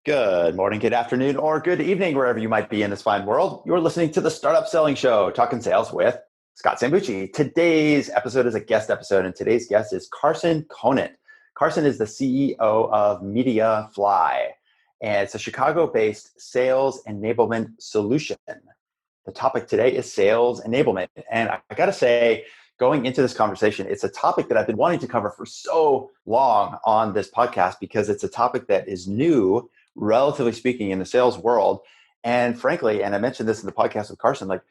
Good morning, good afternoon, or good evening, wherever you might be in this fine world. You're listening to the Startup Selling Show, talking sales with Scott Sambucci. Today's episode is a guest episode, and today's guest is Carson Conant. Carson is the CEO of Mediafly, and it's a Chicago-based sales enablement solution. The topic today is sales enablement, and I got to say, going into this conversation, it's a topic that I've been wanting to cover for so long on this podcast because it's a topic that is new, relatively speaking, in the sales world. And frankly, and I mentioned this in the podcast with Carson, like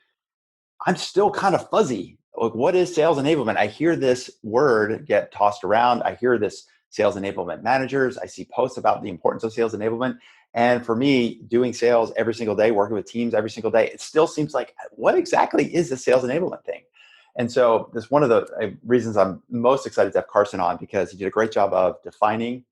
I'm still kind of fuzzy. Like, what is sales enablement? I hear this word get tossed around. I hear this sales enablement managers. I see posts about the importance of sales enablement. And for me, doing sales every single day, working with teams every single day, it still seems like, what exactly is the sales enablement thing? And so this is one of the reasons I'm most excited to have Carson on, because he did a great job of defining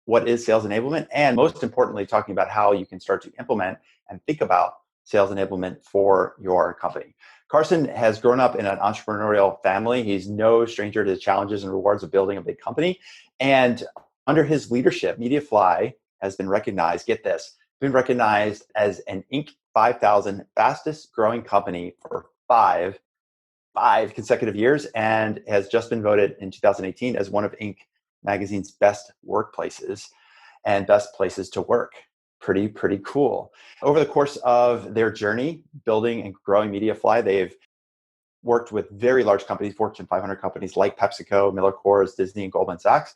what is sales enablement, and most importantly, talking about how you can start to implement and think about sales enablement for your company. Carson has grown up in an entrepreneurial family. He's no stranger to the challenges and rewards of building a big company. And under his leadership, Mediafly has been recognized, get this, been recognized as an Inc. 5000 fastest growing company for five consecutive years, and has just been voted in 2018 as one of Inc. magazine's best workplaces and best places to work. Pretty cool. Over the course of their journey building and growing Mediafly, they've worked with very large companies, Fortune 500 companies like PepsiCo, MillerCoors, Disney, and Goldman Sachs.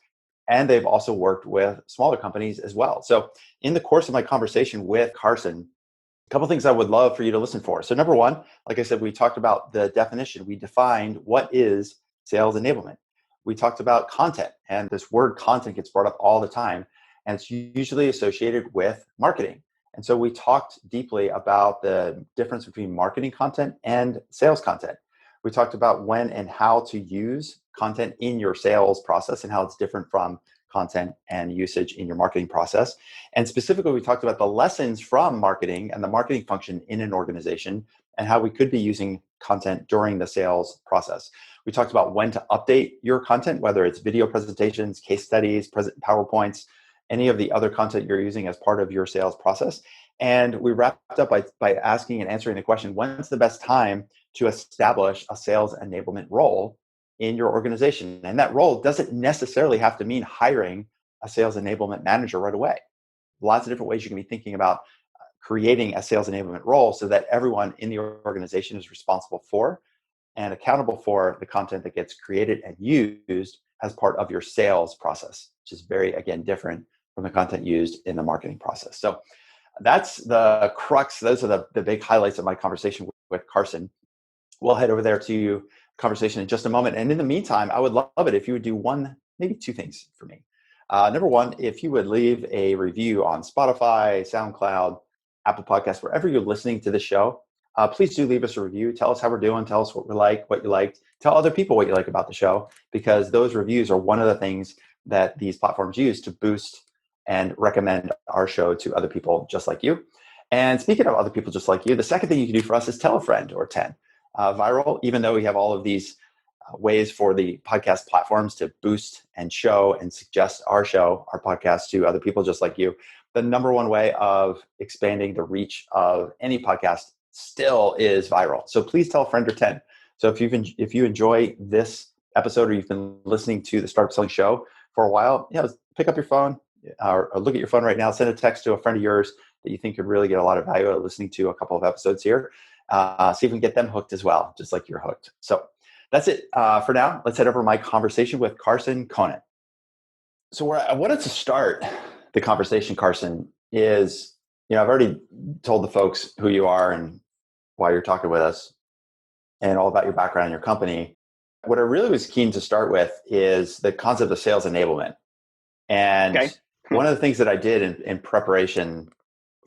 And they've also worked with smaller companies as well. So in the course of my conversation with Carson, a couple things I would love for you to listen for. So number one, like I said, we talked about the definition. We defined what is sales enablement. We talked about content, and this word content gets brought up all the time, and it's usually associated with marketing. And so we talked deeply about the difference between marketing content and sales content. We talked about when and how to use content in your sales process and how it's different from content and usage in your marketing process. And specifically, we talked about the lessons from marketing and the marketing function in an organization and how we could be using content during the sales process. We talked about when to update your content, whether it's video presentations, case studies, PowerPoints, any of the other content you're using as part of your sales process. And we wrapped up by asking and answering the question, when's the best time to establish a sales enablement role in your organization? And that role doesn't necessarily have to mean hiring a sales enablement manager right away. Lots of different ways you can be thinking about creating a sales enablement role so that everyone in the organization is responsible for and accountable for the content that gets created and used as part of your sales process, which is very, again, different from the content used in the marketing process. So that's the crux. Those are the big highlights of my conversation with Carson. We'll head over there to conversation in just a moment. And in the meantime, I would love it if you would do one, maybe two things for me. Number one, if you would leave a review on Spotify, SoundCloud, Apple Podcasts, wherever you're listening to the show, please do leave us a review. Tell us how we're doing. Tell us what we like, what you liked. Tell other people what you like about the show, because those reviews are one of the things that these platforms use to boost and recommend our show to other people just like you. And speaking of other people just like you, the second thing you can do for us is tell a friend or 10. Viral, even though we have all of these ways for the podcast platforms to boost and show and suggest our show, our podcast, to other people just like you, the number one way of expanding the reach of any podcast still is viral. So please tell a friend or 10. So if you enjoy this episode, or you've been listening to the Startup Selling Show for a while, pick up your phone or look at your phone right now, send a text to a friend of yours that you think could really get a lot of value out of listening to a couple of episodes here. See if we can get them hooked as well, just like you're hooked. So that's it for now. Let's head over to my conversation with Carson Conant. So where I wanted to start the conversation, Carson, is, I've already told the folks who you are and why you're talking with us and all about your background and your company. What I really was keen to start with is the concept of sales enablement. And okay. One of the things that I did in preparation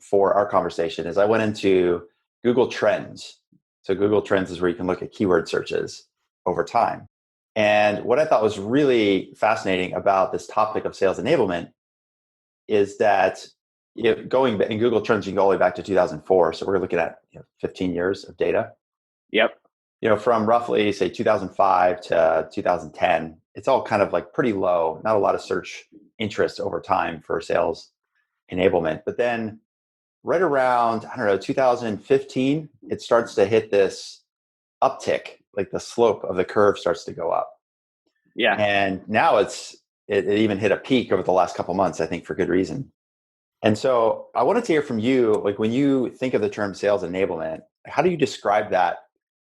for our conversation is I went into Google Trends. So Google Trends is where you can look at keyword searches over time. And what I thought was really fascinating about this topic of sales enablement is that going in Google Trends, you can go all the way back to 2004. So we're looking at 15 years of data. Yep. From roughly, say, 2005 to 2010, it's all kind of like pretty low, not a lot of search interest over time for sales enablement. But then right around, I don't know, 2015, it starts to hit this uptick, like the slope of the curve starts to go up. Yeah. And now it even hit a peak over the last couple months, I think for good reason. And so I wanted to hear from you, like when you think of the term sales enablement, how do you describe that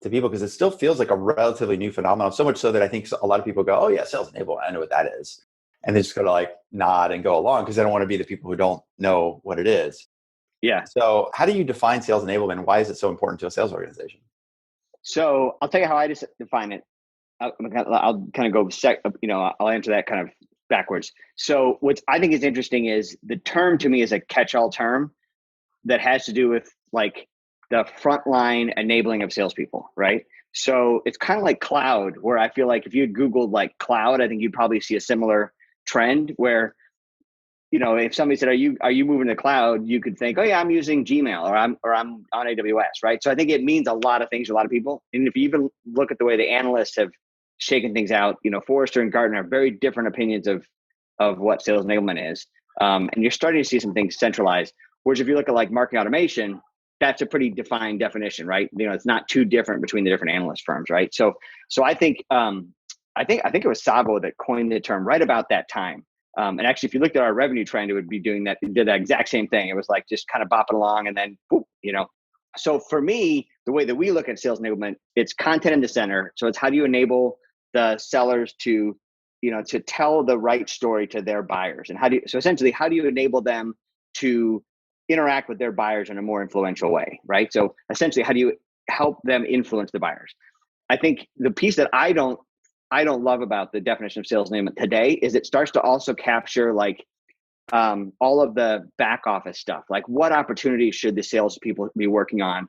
to people? Because it still feels like a relatively new phenomenon, so much so that I think a lot of people go, oh yeah, sales enablement, I know what that is. And they just go to like nod and go along because they don't want to be the people who don't know what it is. Yeah. So how do you define sales enablement? Why is it so important to a sales organization? So I'll tell you how I define it. I'll kind of go I'll answer that kind of backwards. So what I think is interesting is the term to me is a catch-all term that has to do with like the frontline enabling of salespeople, right? So it's kind of like cloud, where I feel like if you had Googled like cloud, I think you'd probably see a similar trend where, if somebody said, are you moving to the cloud? You could think, oh yeah, I'm using Gmail or I'm on AWS, right? So I think it means a lot of things to a lot of people. And if you even look at the way the analysts have shaken things out, Forrester and Gartner have very different opinions of what sales enablement is. And you're starting to see some things centralized. Whereas if you look at like marketing automation, that's a pretty defined definition, right? It's not too different between the different analyst firms, right? So I think it was Sabo that coined the term right about that time. And actually, if you looked at our revenue trend, it would be doing that. It did that exact same thing. It was like just kind of bopping along, and then boop, So for me, the way that we look at sales enablement, it's content in the center. So it's how do you enable the sellers to tell the right story to their buyers, and how do you enable them to interact with their buyers in a more influential way, right? So essentially, how do you help them influence the buyers? I think the piece that I don't love about the definition of sales enablement today is it starts to also capture like all of the back office stuff. Like what opportunities should the salespeople be working on?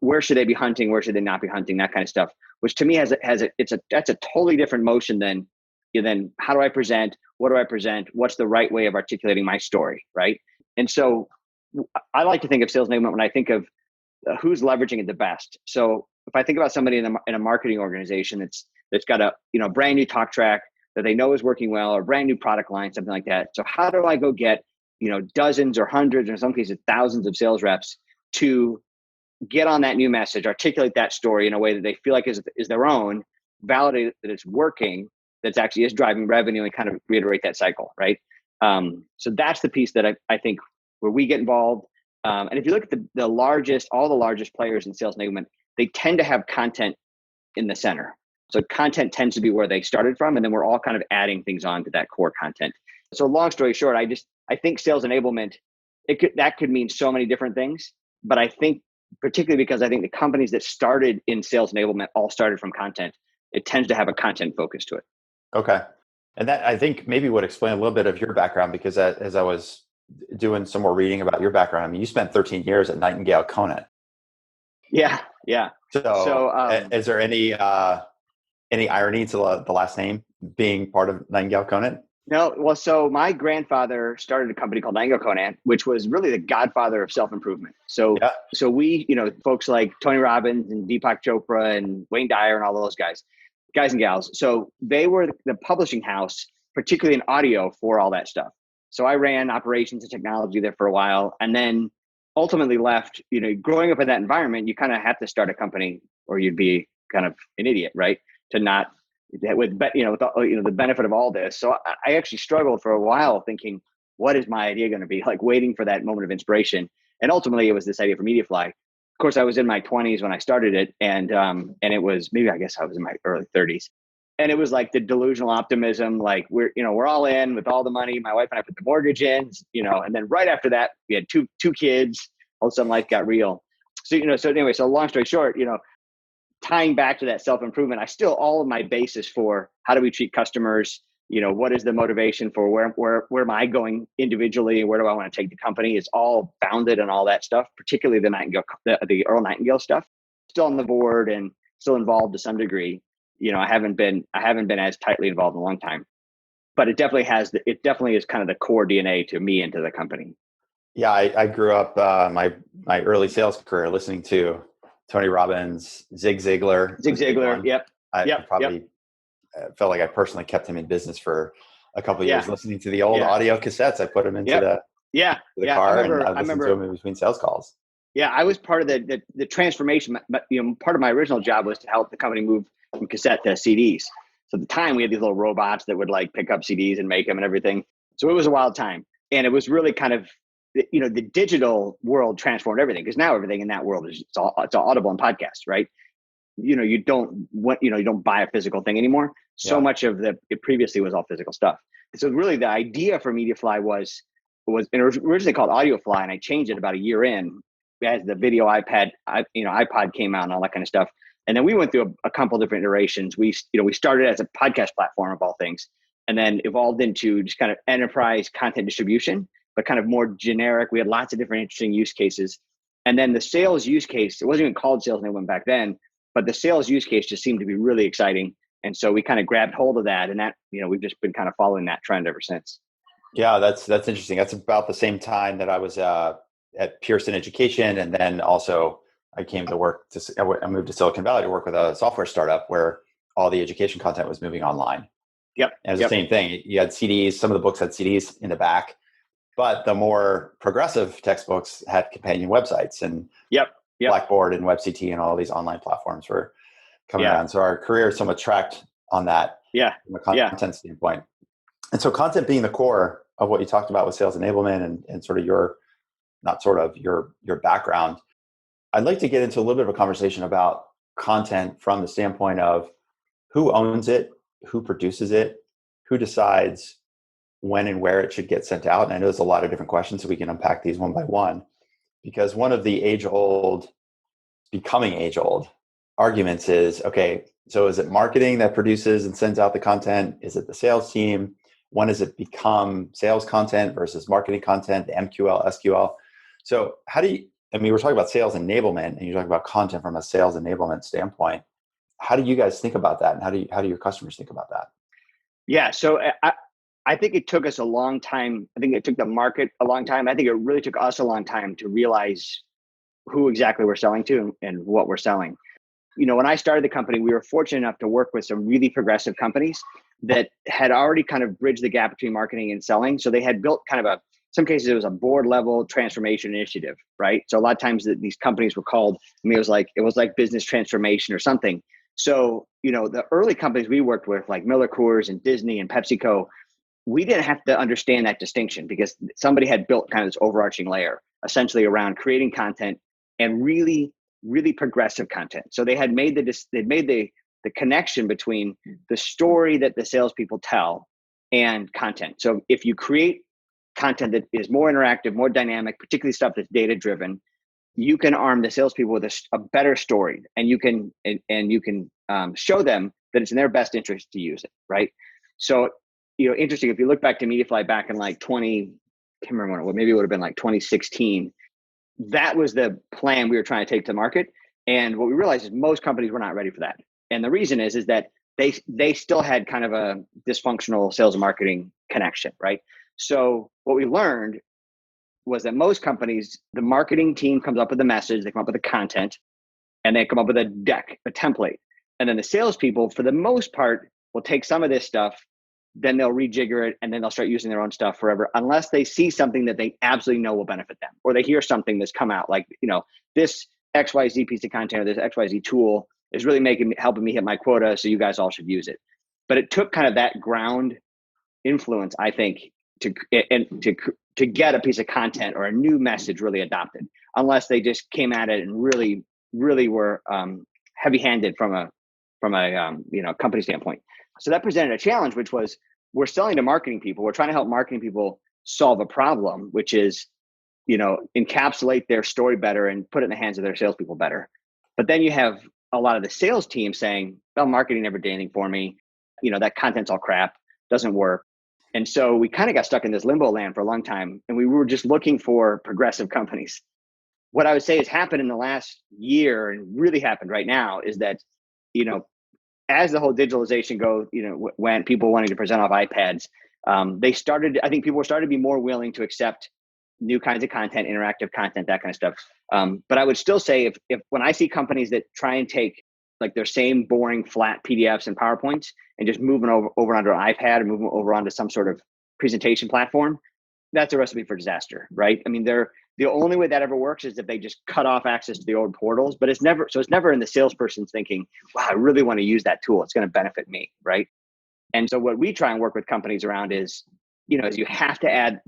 Where should they be hunting? Where should they not be hunting? That kind of stuff, which to me that's a totally different motion than how do I present? What do I present? What's the right way of articulating my story, right? And so I like to think of sales enablement when I think of who's leveraging it the best. So if I think about somebody in a marketing organization that's got a brand new talk track that they know is working well, or brand new product line, something like that. So how do I go get dozens or hundreds, or in some cases thousands of sales reps to get on that new message, articulate that story in a way that they feel like is their own, validate that it's working, that's actually is driving revenue, and kind of reiterate that cycle, right? So that's the piece that I think where we get involved. And if you look at all the largest players in sales enablement, they tend to have content in the center. So content tends to be where they started from, and then we're all kind of adding things on to that core content. So long story short, I think sales enablement, that could mean so many different things, but I think particularly because I think the companies that started in sales enablement all started from content, it tends to have a content focus to it. Okay. And that I think maybe would explain a little bit of your background, because as I was doing some more reading about your background, I mean, you spent 13 years at Nightingale Conant. Yeah. So is there any irony to the last name being part of Nightingale Conant? No. Well, so my grandfather started a company called Nightingale Conant, which was really the godfather of self-improvement. So we, folks like Tony Robbins and Deepak Chopra and Wayne Dyer and all those guys and gals. So they were the publishing house, particularly in audio, for all that stuff. So I ran operations and technology there for a while, and then ultimately left. Growing up in that environment, you kind of have to start a company, or you'd be kind of an idiot, right? To not with the benefit of all this. So I actually struggled for a while thinking, what is my idea going to be? Like waiting for that moment of inspiration. And ultimately, it was this idea for Mediafly. Of course, I was in my 20s when I started it, and it was I guess I was in my early 30s. And it was like the delusional optimism, like we're all in with all the money. My wife and I put the mortgage in, and then right after that, we had two kids. All of a sudden, life got real. So so long story short, tying back to that self-improvement, I still, all of my basis for how do we treat customers, what is the motivation for where am I going individually, and where do I want to take the company, is all founded on all that stuff, particularly the Earl Nightingale stuff. Still on the board and still involved to some degree. I haven't been as tightly involved in a long time, but it definitely is kind of the core DNA to me and to the company. Yeah, I grew up my early sales career listening to Tony Robbins, Zig Ziglar. Yep. I felt like I personally kept him in business for a couple of years, listening to the old audio cassettes. I put him into Yeah. to the Yeah. car, and I listened to them in between sales calls. Yeah. I was part of the transformation, but part of my original job was to help the company move from cassette to CDs. So at the time we had these little robots that would like pick up CDs and make them and everything. So it was a wild time. And it was really kind of, the digital world transformed everything, because now everything in that world is it's all audible and podcast, right? You don't buy a physical thing anymore. So much of it previously was all physical stuff. So really the idea for Mediafly was and it was originally called AudioFly, and I changed it about a year in as the video iPod came out and all that kind of stuff. And then we went through a couple different iterations. We started as a podcast platform of all things, and then evolved into just kind of enterprise content distribution, but kind of more generic. We had lots of different interesting use cases. And then the sales use case, it wasn't even called sales enablement back then, but the sales use case just seemed to be really exciting. And so we kind of grabbed hold of that, and that, we've just been kind of following that trend ever since. Yeah, that's interesting. That's about the same time that I was at Pearson Education, and then also I moved to Silicon Valley to work with a software startup where all the education content was moving online. Yep. And it was the same thing. You had CDs. Some of the books had CDs in the back, but the more progressive textbooks had companion websites, and Blackboard and WebCT and all these online platforms were coming around. So our career somewhat tracked on that from a content standpoint. And so content being the core of what you talked about with sales enablement and sort of your background, I'd like to get into a little bit of a conversation about content from the standpoint of who owns it, who produces it, who decides when and where it should get sent out. And I know there's a lot of different questions, so we can unpack these one by one, because one of the becoming age-old arguments is, okay, so is it marketing that produces and sends out the content? Is it the sales team? When does it become sales content versus marketing content, the MQL, SQL? So we're talking about sales enablement, and you're talking about content from a sales enablement standpoint. How do you guys think about that? And how do your customers think about that? Yeah. So I think it took us a long time. I think it took the market a long time. I think it really took us a long time to realize who exactly we're selling to and what we're selling. When I started the company, we were fortunate enough to work with some really progressive companies that had already kind of bridged the gap between marketing and selling. So they had built kind of some cases it was a board level transformation initiative, right? So a lot of times these companies were called, it was like business transformation or something. So, the early companies we worked with, like MillerCoors and Disney and PepsiCo, we didn't have to understand that distinction, because somebody had built kind of this overarching layer essentially around creating content, and really, really progressive content. So they had made the connection between the story that the salespeople tell and content. So if you create content that is more interactive, more dynamic, particularly stuff that's data driven, you can arm the salespeople with a better story, and you can show them that it's in their best interest to use it, right? So, interesting. If you look back to Mediafly back in like can't remember when, maybe it would have been like 2016. That was the plan we were trying to take to market. And what we realized is most companies were not ready for that. And the reason is that they still had kind of a dysfunctional sales and marketing connection, right? So what we learned was that most companies, the marketing team comes up with the message, they come up with the content, and they come up with a deck, a template. And then the salespeople, for the most part, will take some of this stuff, then they'll rejigger it, and then they'll start using their own stuff forever, unless they see something that they absolutely know will benefit them, or they hear something that's come out like, this XYZ piece of content or this XYZ tool is really helping me hit my quota, so you guys all should use it. But it took kind of that ground influence, I think, to get a piece of content or a new message really adopted, unless they just came at it and really, really were heavy-handed from a company standpoint. So that presented a challenge, which was, we're selling to marketing people. We're trying to help marketing people solve a problem, which is, encapsulate their story better and put it in the hands of their salespeople better. But then you have a lot of the sales team saying, well, marketing never did anything for me. That content's all crap, doesn't work. And so we kind of got stuck in this limbo land for a long time, and we were just looking for progressive companies. What I would say has happened in the last year, and really happened right now, is that, as the whole digitalization goes, when people wanting to present off iPads, I think people were starting to be more willing to accept new kinds of content, interactive content, that kind of stuff. But I would still say if when I see companies that try and take like their same boring flat PDFs and PowerPoints and just move them over onto an iPad or move them over onto some sort of presentation platform, that's a recipe for disaster, right? I mean, the only way that ever works is if they just cut off access to the old portals, but it's never in the salesperson's thinking, wow, I really want to use that tool. It's going to benefit me, right? And so what we try and work with companies around is you have to add,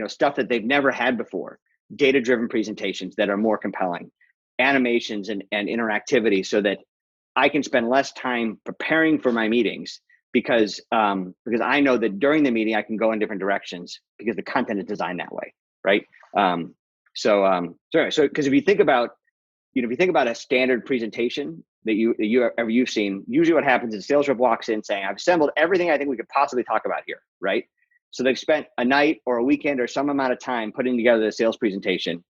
stuff that they've never had before, data-driven presentations that are more compelling, animations and interactivity, so that I can spend less time preparing for my meetings because I know that during the meeting I can go in different directions because the content is designed that way, right? So because if you think about a standard presentation that you've seen, usually what happens is a sales rep walks in saying, I've assembled everything I think we could possibly talk about here, right? So they've spent a night or a weekend or some amount of time putting together the sales presentation.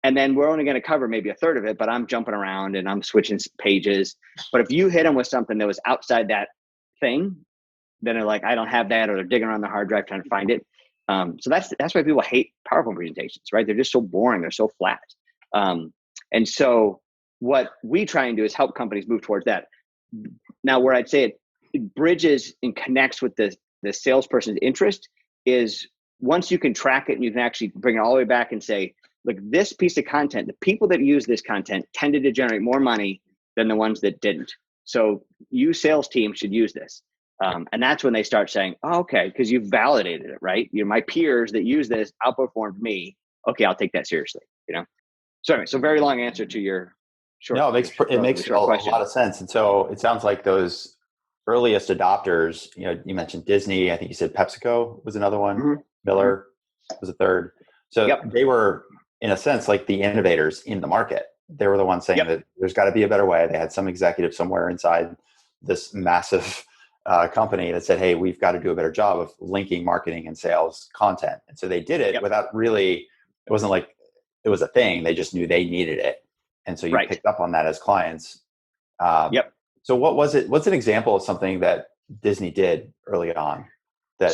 And then we're only going to cover maybe a third of it, but I'm jumping around and I'm switching pages. But if you hit them with something that was outside that thing, then they're like, I don't have that, or they're digging around the hard drive trying to find it. So that's why people hate PowerPoint presentations, right? They're just so boring. They're so flat. And so what we try and do is help companies move towards that. Now, where I'd say it bridges and connects with the salesperson's interest is once you can track it and you can actually bring it all the way back and say, look, this piece of content, the people that use this content tended to generate more money than the ones that didn't. So you sales team should use this. And that's when they start saying, oh, okay, because you've validated it, right? My peers that use this outperformed me. Okay, I'll take that seriously, Sorry, so very long answer to your short. No, it makes a lot of sense. And so it sounds like those earliest adopters, you mentioned Disney, I think you said PepsiCo was another one, Mm-hmm. Miller was a third. So They were, in a sense, like the innovators in the market. They were the ones saying that there's got to be a better way. They had some executive somewhere inside this massive company that said, hey, we've got to do a better job of linking marketing and sales content. And so they did it without really, it wasn't like it was a thing. They just knew they needed it. And so you picked up on that as clients. So what was it? What's an example of something that Disney did early on that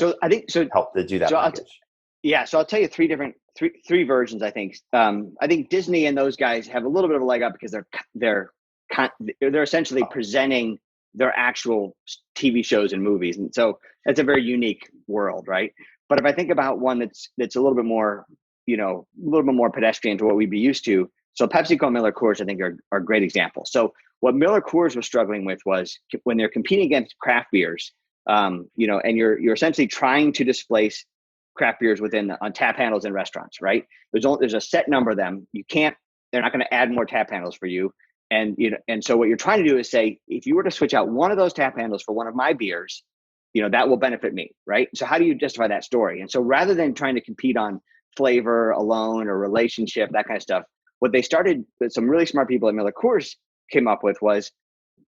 helped to do that? So I'll tell you three versions. I think Disney and those guys have a little bit of a leg up because they're essentially presenting their actual TV shows and movies, and so that's a very unique world, right? But if I think about one that's a little bit more, a little bit more pedestrian to what we'd be used to, so PepsiCo and MillerCoors I think are great examples. So what MillerCoors was struggling with was when they're competing against craft beers, and you're essentially trying to displace craft beers on tap handles in restaurants, right? There's a set number of them. They're not going to add more tap handles for you. And so what you're trying to do is say, if you were to switch out one of those tap handles for one of my beers, that will benefit me, right? So how do you justify that story? And so rather than trying to compete on flavor alone or relationship, that kind of stuff, what they started, some really smart people at MillerCoors came up with was,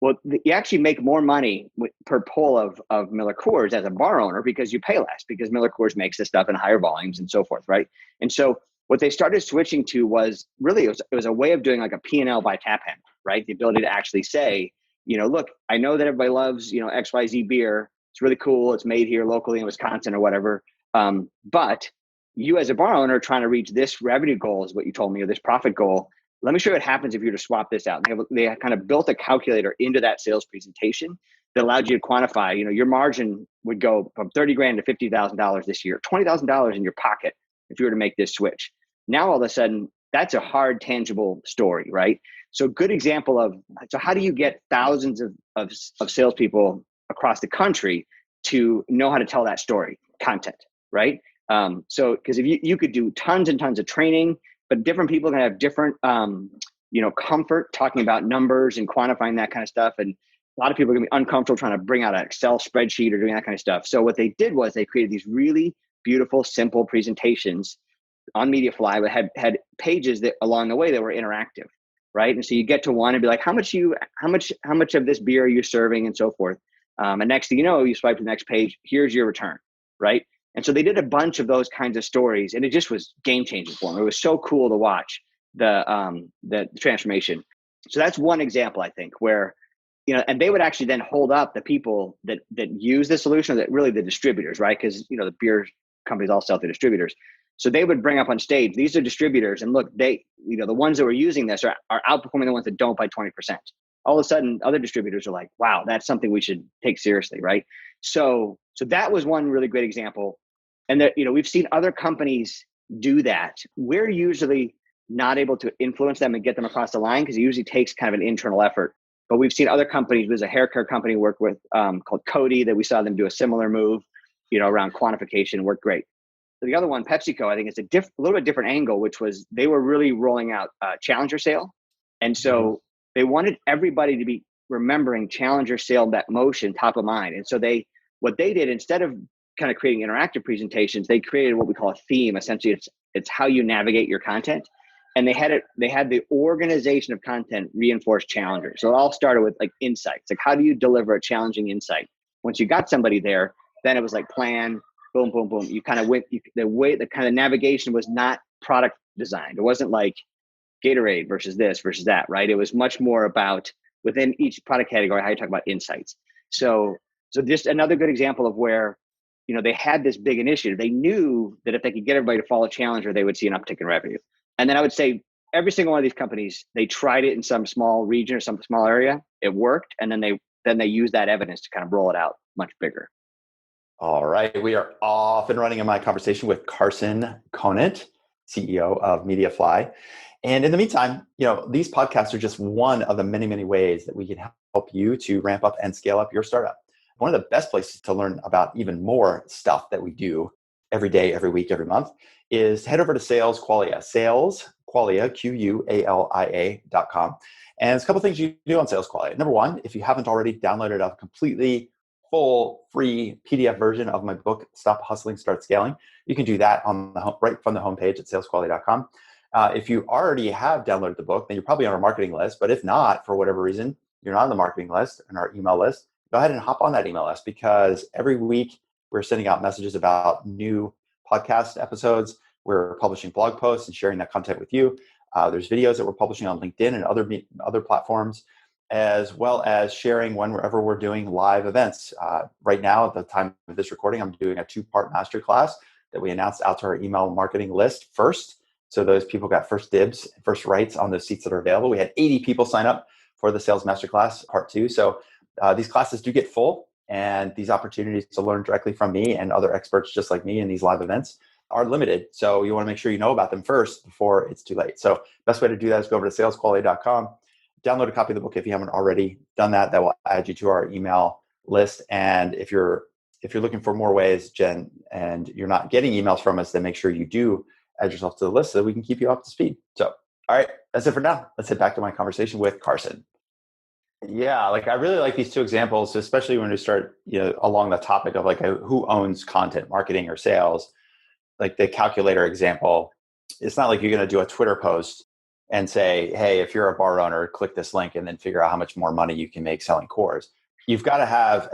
well, you actually make more money per pull of MillerCoors as a bar owner because you pay less, because MillerCoors makes this stuff in higher volumes and so forth, right? And so what they started switching to was really, it was a way of doing like a P&L by tap handle, right? The ability to actually say, look, I know that everybody loves, XYZ beer. It's really cool. It's made here locally in Wisconsin or whatever. But you as a bar owner trying to reach this revenue goal is what you told me, or this profit goal. Let me show you what happens if you were to swap this out. They kind of built a calculator into that sales presentation that allowed you to quantify, your margin would go from $30,000 to $50,000 this year, $20,000 in your pocket if you were to make this switch. Now, all of a sudden, that's a hard, tangible story, right? So good example of, so how do you get thousands of salespeople across the country to know how to tell that story? Content, right? So, because if you could do tons and tons of training, but different people can have different, comfort talking about numbers and quantifying that kind of stuff. And a lot of people are going to be uncomfortable trying to bring out an Excel spreadsheet or doing that kind of stuff. So what they did was they created these really beautiful, simple presentations on Mediafly that had pages that along the way that were interactive, right? And so you get to one and be like, how much of this beer are you serving and so forth. And next thing you know, you swipe to the next page, here's your return, right? And so they did a bunch of those kinds of stories, and it just was game changing for them. It was so cool to watch the transformation. So that's one example, I think, where, and they would actually then hold up the people that use the solution, that really the distributors, right? Because, the beer companies all sell to distributors. So they would bring up on stage, these are distributors, and look, they, the ones that were using this are outperforming the ones that don't by 20%. All of a sudden, other distributors are like, wow, that's something we should take seriously, right? So that was one really great example. And that, we've seen other companies do that. We're usually not able to influence them and get them across the line because it usually takes kind of an internal effort. But we've seen other companies. There's a hair care company we work with called Cody that we saw them do a similar move, around quantification. Worked great. The other one, PepsiCo, I think it's a little bit different angle, which was they were really rolling out Challenger sale. And so they wanted everybody to be remembering Challenger sale, that motion top of mind. And so what they did, instead of kind of creating interactive presentations, they created what we call a theme. Essentially, it's how you navigate your content. And they had the organization of content reinforce Challenger. So it all started with like insights. Like, how do you deliver a challenging insight? Once you got somebody there, then it was like plan, boom, boom, boom. You kind of went, the kind of navigation was not product designed. It wasn't like Gatorade versus this versus that, right? It was much more about within each product category, how you talk about insights. So just another good example of where, they had this big initiative. They knew that if they could get everybody to follow Challenger, they would see an uptick in revenue. And then I would say every single one of these companies, they tried it in some small region or some small area. It worked. And then they used that evidence to kind of roll it out much bigger. All right. We are off and running in my conversation with Carson Conant, CEO of Mediafly. And in the meantime, these podcasts are just one of the many, many ways that we can help you to ramp up and scale up your startup. One of the best places to learn about even more stuff that we do every day, every week, every month is head over to Salesqualia, Salesqualia, Qualia.com. And there's a couple things you can do on Salesqualia. Number one, if you haven't already downloaded a completely full free PDF version of my book, Stop Hustling, Start Scaling, you can do that on right from the homepage at salesqualia.com. If you already have downloaded the book, then you're probably on our marketing list. But if not, for whatever reason, you're not on the marketing list and our email list, go ahead and hop on that email list, because every week we're sending out messages about new podcast episodes. We're publishing blog posts and sharing that content with you. There's videos that we're publishing on LinkedIn and other platforms, as well as sharing whenever we're doing live events. Right now, at the time of this recording, I'm doing a 2-part masterclass that we announced out to our email marketing list first. So those people got first dibs, first rights on those seats that are available. We had 80 people sign up for the Sales Masterclass Part 2. So these classes do get full, and these opportunities to learn directly from me and other experts just like me in these live events are limited. So you want to make sure you know about them first before it's too late. So best way to do that is go over to salesqualia.com, download a copy of the book if you haven't already done that. That will add you to our email list. And if you're looking for more ways, Jen, and you're not getting emails from us, then make sure you do add yourself to the list so that we can keep you up to speed. So, all right, that's it for now. Let's head back to my conversation with Carson. Yeah, I really like these two examples, especially when we start, along the topic of who owns content, marketing or sales. Like the calculator example, it's not like you're going to do a Twitter post and say, hey, if you're a bar owner, click this link and then figure out how much more money you can make selling cores. You've got to have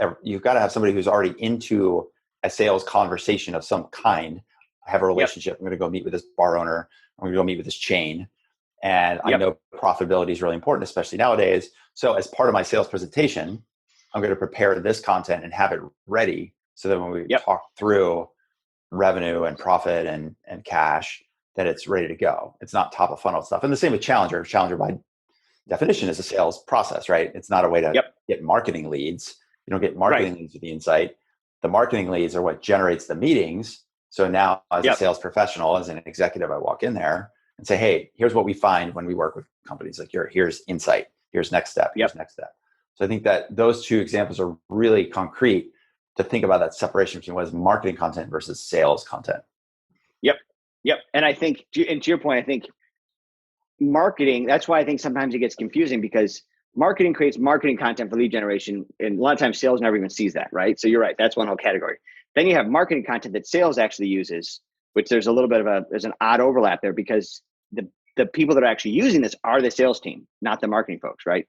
somebody who's already into a sales conversation of some kind. I have a relationship. Yep. I'm going to go meet with this bar owner. I'm going to go meet with this chain. And I know profitability is really important, especially nowadays. So as part of my sales presentation, I'm going to prepare this content and have it ready so that when we talk through revenue and profit and cash, that it's ready to go. It's not top of funnel stuff. And the same with Challenger. Challenger by definition is a sales process, right? It's not a way to get marketing leads. You don't get marketing leads with the insight. The marketing leads are what generates the meetings. So now as a sales professional, as an executive, I walk in there and say, hey, here's what we find when we work with companies. Here's insight. Here's next step. Here's next step. So I think that those two examples are really concrete to think about that separation between what is marketing content versus sales content. Yep. And I think, and to your point, I think marketing, that's why I think sometimes it gets confusing, because marketing creates marketing content for lead generation. And a lot of times sales never even sees that, right? So you're right. That's one whole category. Then you have marketing content that sales actually uses, which there's a little bit of there's an odd overlap there, because the people that are actually using this are the sales team, not the marketing folks, right?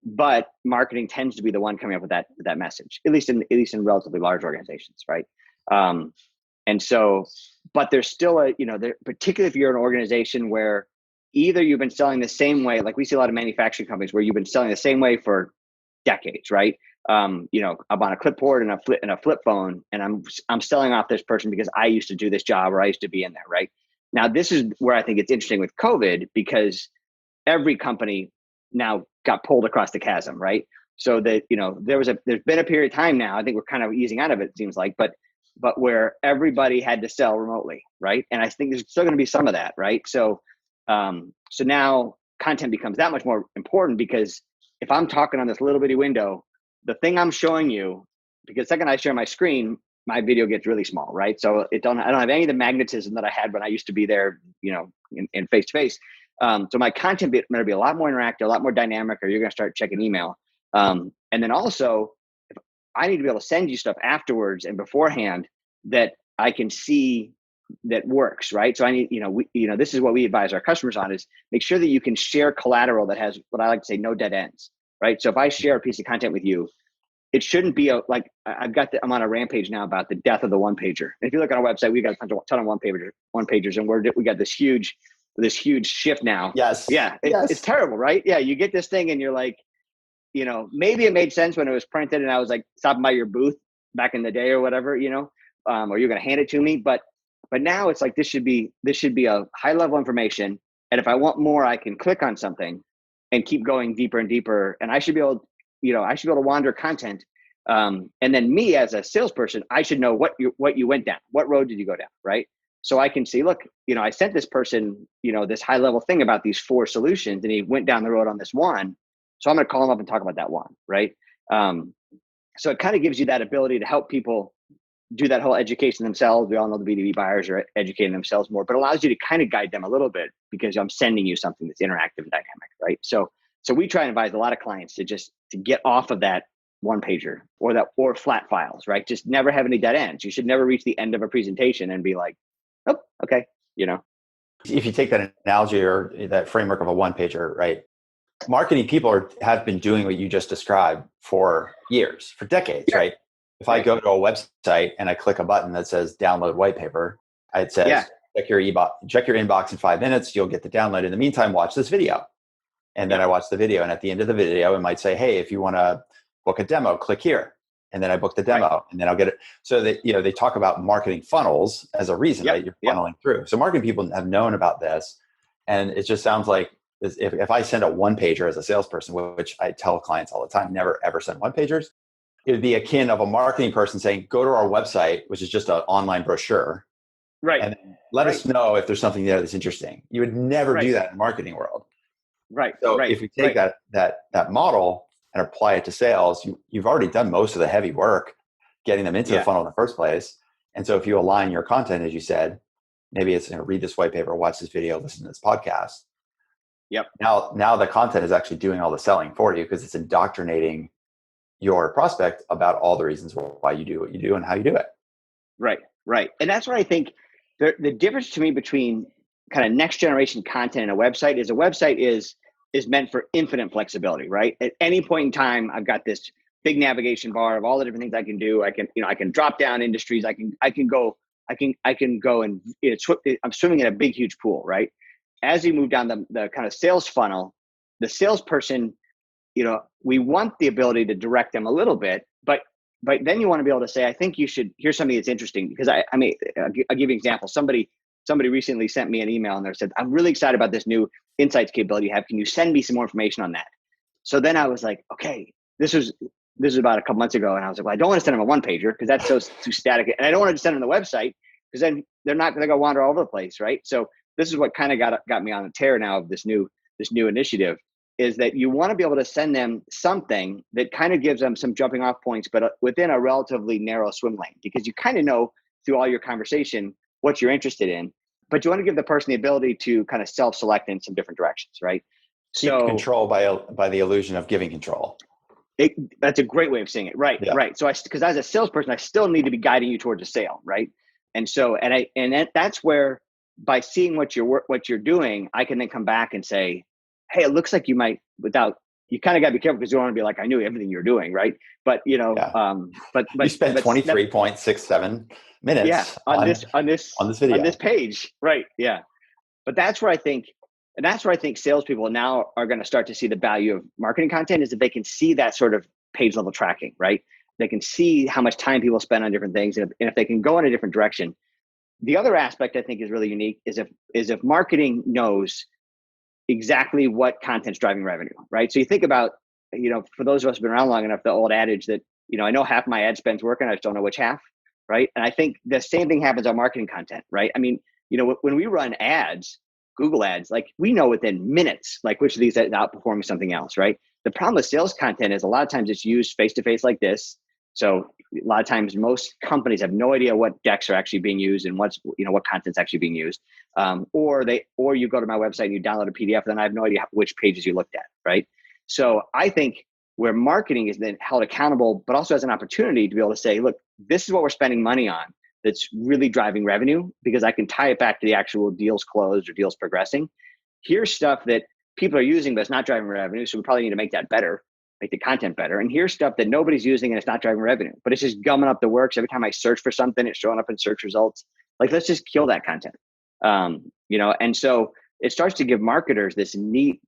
But marketing tends to be the one coming up with that message, at least in relatively large organizations, right? And so, but there's still particularly if you're an organization where either you've been selling the same way, like we see a lot of manufacturing companies where you've been selling the same way for decades, right? I'm on a clipboard and a flip phone, and I'm selling off this person because I used to do this job or I used to be in there, right? Now, this is where I think it's interesting with COVID, because every company now got pulled across the chasm, right? So that, there's been a period of time now, I think we're kind of easing out of it, it seems like, but but where everybody had to sell remotely, right? And I think there's still going to be some of that, right? So, so now content becomes that much more important, because if I'm talking on this little bitty window, the thing I'm showing you, because the second I share my screen, my video gets really small, right? So I don't have any of the magnetism that I had when I used to be there, in face to face. So my content going to be a lot more interactive, a lot more dynamic, or you're going to start checking email. And then also, if I need to be able to send you stuff afterwards and beforehand that I can see that works, right? So I need, this is what we advise our customers on, is make sure that you can share collateral that has what I like to say, no dead ends, right? So if I share a piece of content with you, it shouldn't be I'm on a rampage now about the death of the one pager. And if you look on our website, we got a ton of one pagers, and we got this huge shift now. Yes. Yeah. It's terrible, right? Yeah. You get this thing and you're like, maybe it made sense when it was printed and I was like stopping by your booth back in the day or whatever, or you're going to hand it to me. But now it's like, this should be a high level information. And if I want more, I can click on something and keep going deeper and deeper. And I should be able to wander content. And then me as a salesperson, I should know what you went down. What road did you go down? Right. So I can see, look, I sent this person, this high level thing about these 4 solutions, and he went down the road on this one. So I'm going to call him up and talk about that one. Right. So it kind of gives you that ability to help people do that whole education themselves. We all know the B2B buyers are educating themselves more, but it allows you to kind of guide them a little bit, because I'm sending you something that's interactive and dynamic. Right. So we try and advise a lot of clients to get off of that one pager or flat files, right? Just never have any dead ends. You should never reach the end of a presentation and be like, oh, okay. If you take that analogy or that framework of a one pager, right? Marketing people have been doing what you just described for years, for decades, right? If I go to a website and I click a button that says download white paper, it says check your inbox in 5 minutes, you'll get the download. In the meantime, watch this video. And then I watch the video, and at the end of the video, it might say, hey, if you want to book a demo, click here. And then I book the demo, and then I'll get it. So that, they talk about marketing funnels as a reason, right? You're funneling through. So marketing people have known about this. And it just sounds like if I send a one pager as a salesperson, which I tell clients all the time, never ever send one pagers, it would be akin of a marketing person saying, go to our website, which is just an online brochure. Right. And let us know if there's something there that's interesting. You would never do that in the marketing world. Right. So if we take that model and apply it to sales, you've already done most of the heavy work getting them into the funnel in the first place. And so if you align your content, as you said, maybe it's read this white paper, watch this video, listen to this podcast. Yep. Now the content is actually doing all the selling for you, because it's indoctrinating your prospect about all the reasons why you do what you do and how you do it. Right. And that's what I think the difference to me between kind of next generation content and a website is meant for infinite flexibility, right? At any point in time, I've got this big navigation bar of all the different things I can do. I can drop down industries. I can go and I'm swimming in a big, huge pool, right? As you move down the kind of sales funnel, the salesperson, we want the ability to direct them a little bit, but then you want to be able to say, I think you should, here's something that's interesting, because I'll give you an example. Somebody recently sent me an email and they said, I'm really excited about this new insights capability you have. Can you send me some more information on that? So then I was like, okay, this was about a couple months ago. And I was like, well, I don't want to send them a one pager because that's too static. And I don't want to send them the website because then they're not going to go wander all over the place. Right. So this is what kind of got me on the tear now of this new initiative, is that you want to be able to send them something that kind of gives them some jumping off points, but within a relatively narrow swim lane, because you kind of know through all your conversation what you're interested in, but you want to give the person the ability to kind of self-select in some different directions, right? Keep control by the illusion of giving control. That's a great way of saying it. Right. Yeah. Right. So because as a salesperson, I still need to be guiding you towards a sale. Right. And so, that's where, by seeing what you're doing, I can then come back and say, hey, it looks like you might, you kind of got to be careful, because you don't want to be like, I knew everything you're doing. Right. But, but you spent 23.67 minutes on this video, on this page. Right. Yeah. But that's where I think salespeople now are going to start to see the value of marketing content, is that they can see that sort of page level tracking, right? They can see how much time people spend on different things. And if they can go in a different direction. The other aspect I think is really unique is if marketing knows exactly what content's driving revenue, right? So you think about, for those of us who've been around long enough, the old adage that, I know half my ad spend's working, I just don't know which half. right? And I think the same thing happens on marketing content, right? I mean, when we run ads, Google ads, like we know within minutes, like which of these is outperforming something else, right? The problem with sales content is a lot of times it's used face-to-face like this. So a lot of times most companies have no idea what decks are actually being used and what content's actually being used. Or you go to my website and you download a PDF, then I have no idea which pages you looked at, right? So I think where marketing is then held accountable, but also has an opportunity to be able to say, look, this is what we're spending money on that's really driving revenue, because I can tie it back to the actual deals closed or deals progressing. Here's stuff that people are using, but it's not driving revenue. So we probably need to make that better, make the content better. And here's stuff that nobody's using and it's not driving revenue, but it's just gumming up the works. Every time I search for something, it's showing up in search results. Like, let's just kill that content. And so it starts to give marketers this neat,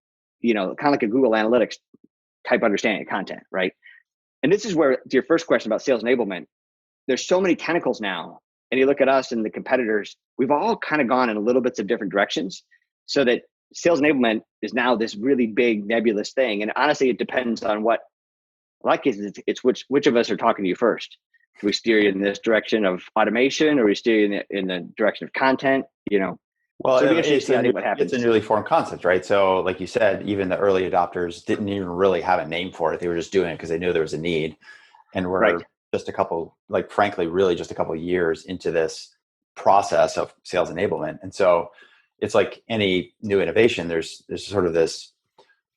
kind of like a Google Analytics type understanding of content, right? And this is where, to your first question about sales enablement, there's so many tentacles now. And you look at us and the competitors, we've all kind of gone in a little bits of different directions, so that sales enablement is now this really big nebulous thing. And honestly, it depends on what, in a lot of cases, it's which of us are talking to you first. Do we steer you in this direction of automation, or we steer you in the direction of content? Well, so it's a newly formed concept, right? So like you said, even the early adopters didn't even really have a name for it. They were just doing it because they knew there was a need. And we're just a couple, frankly, really just a couple of years into this process of sales enablement. And so it's like any new innovation, there's sort of this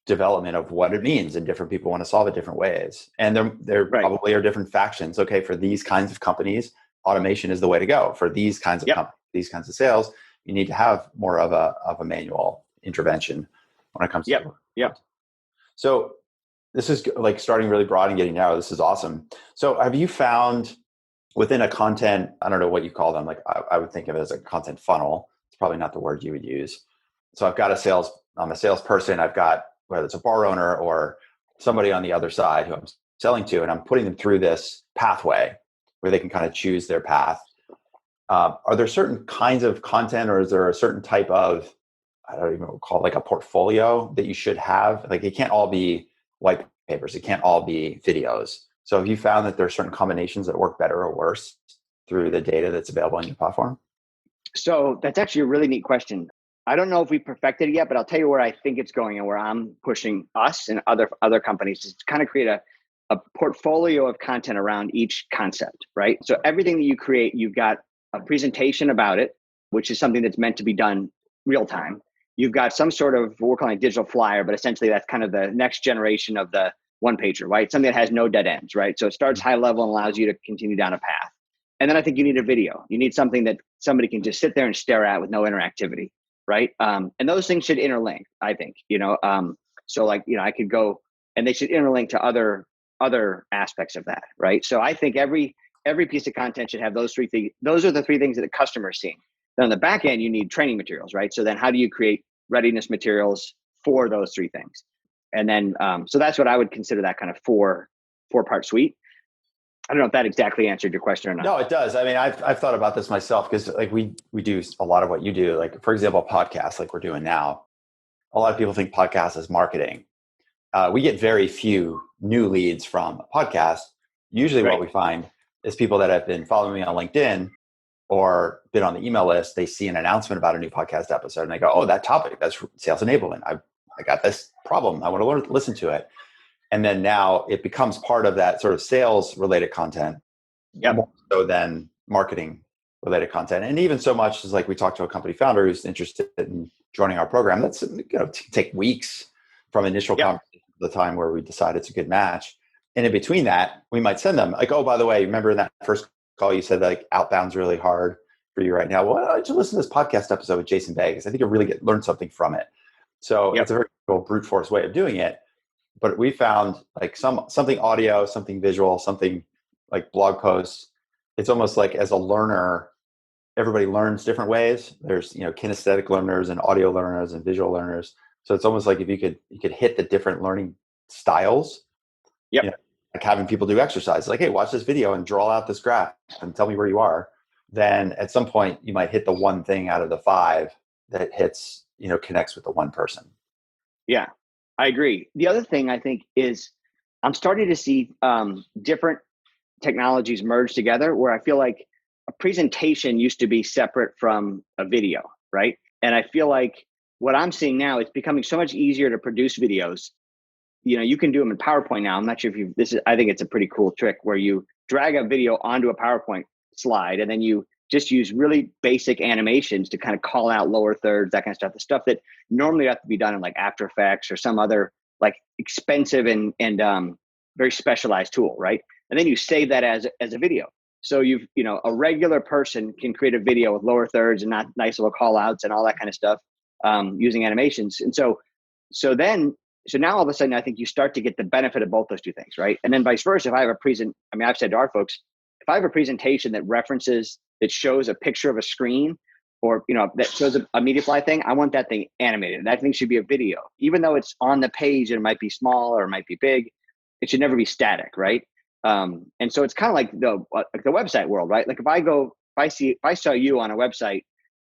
development of what it means, and different people want to solve it different ways. And there probably are different factions. Okay, for these kinds of companies, automation is the way to go. For these kinds of companies, these kinds of sales, you need to have more of a manual intervention when it comes to So this is like starting really broad and getting narrow. This is awesome. So have you found within a content, I don't know what you call them, like I would think of it as a content funnel. It's probably not the word you would use. So I'm a salesperson. I've got, whether it's a bar owner or somebody on the other side who I'm selling to, and I'm putting them through this pathway where they can kind of choose their path. Are there certain kinds of content, or is there a certain type of, I don't even call it like a portfolio that you should have? Like, it can't all be white papers. It can't all be videos. So have you found that there are certain combinations that work better or worse through the data that's available on your platform? So that's actually a really neat question. I don't know if we perfected it yet, but I'll tell you where I think it's going and where I'm pushing us and other companies is to kind of create a portfolio of content around each concept, right? So everything that you create, you've got a presentation about it, which is something that's meant to be done real time. You've got some sort of, we're calling it digital flyer, but essentially that's kind of the next generation of the one pager, right? Something that has no dead ends, right? So it starts high level and allows you to continue down a path. And then I think you need a video. You need something that somebody can just sit there and stare at with no interactivity, right? And those things should interlink, I think, so I could go, and they should interlink to other aspects of that, right? So I think every piece of content should have those three things. Those are the three things that the customer is seeing. Then on the back end, you need training materials, right? So then how do you create readiness materials for those three things? And then, so that's what I would consider that kind of four-part suite. I don't know if that exactly answered your question or not. No, it does. I mean, I've thought about this myself, because like we do a lot of what you do. Like, for example, podcasts like we're doing now. A lot of people think podcast is marketing. We get very few new leads from a podcast. Usually what we find is people that have been following me on LinkedIn or been on the email list. They see an announcement about a new podcast episode and they go, oh, that topic, that's sales enablement. I got this problem. I want to listen to it. And then now it becomes part of that sort of sales related content. More so than marketing related content. And even so much as like we talked to a company founder who's interested in joining our program. That's take weeks from initial conversation to the time where we decide it's a good match. And in between that, we might send them like, oh, by the way, remember in that first call you said like outbound's really hard for you right now. Well, why don't you listen to this podcast episode with Jason Vegas? I think you'll really learn something from it. So it's a very cool brute force way of doing it. But we found like something audio, something visual, something like blog posts. It's almost like as a learner, everybody learns different ways. There's, kinesthetic learners and audio learners and visual learners. So it's almost like if you could hit the different learning styles. Like having people do exercises, like, hey, watch this video and draw out this graph and tell me where you are. Then at some point you might hit the one thing out of the five that hits, connects with the one person. Yeah, I agree. The other thing I think is I'm starting to see different technologies merge together where I feel like a presentation used to be separate from a video, right? And I feel like what I'm seeing now, it's becoming so much easier to produce videos. You can do them in PowerPoint now. I'm not sure if I think it's a pretty cool trick where you drag a video onto a PowerPoint slide and then you just use really basic animations to kind of call out lower thirds, that kind of stuff. The stuff that normally have to be done in like After Effects or some other like expensive and very specialized tool, right? And then you save that as a video. So a regular person can create a video with lower thirds and not nice little call outs and all that kind of stuff using animations. And so now all of a sudden, I think you start to get the benefit of both those two things, right? And then vice versa, if I have I've said to our folks, if I have a presentation that shows a picture of a screen or, that shows a Mediafly thing, I want that thing animated. That thing should be a video. Even though it's on the page and it might be small or it might be big, it should never be static, right? And so it's kind of like the website world, right? Like if I saw you on a website,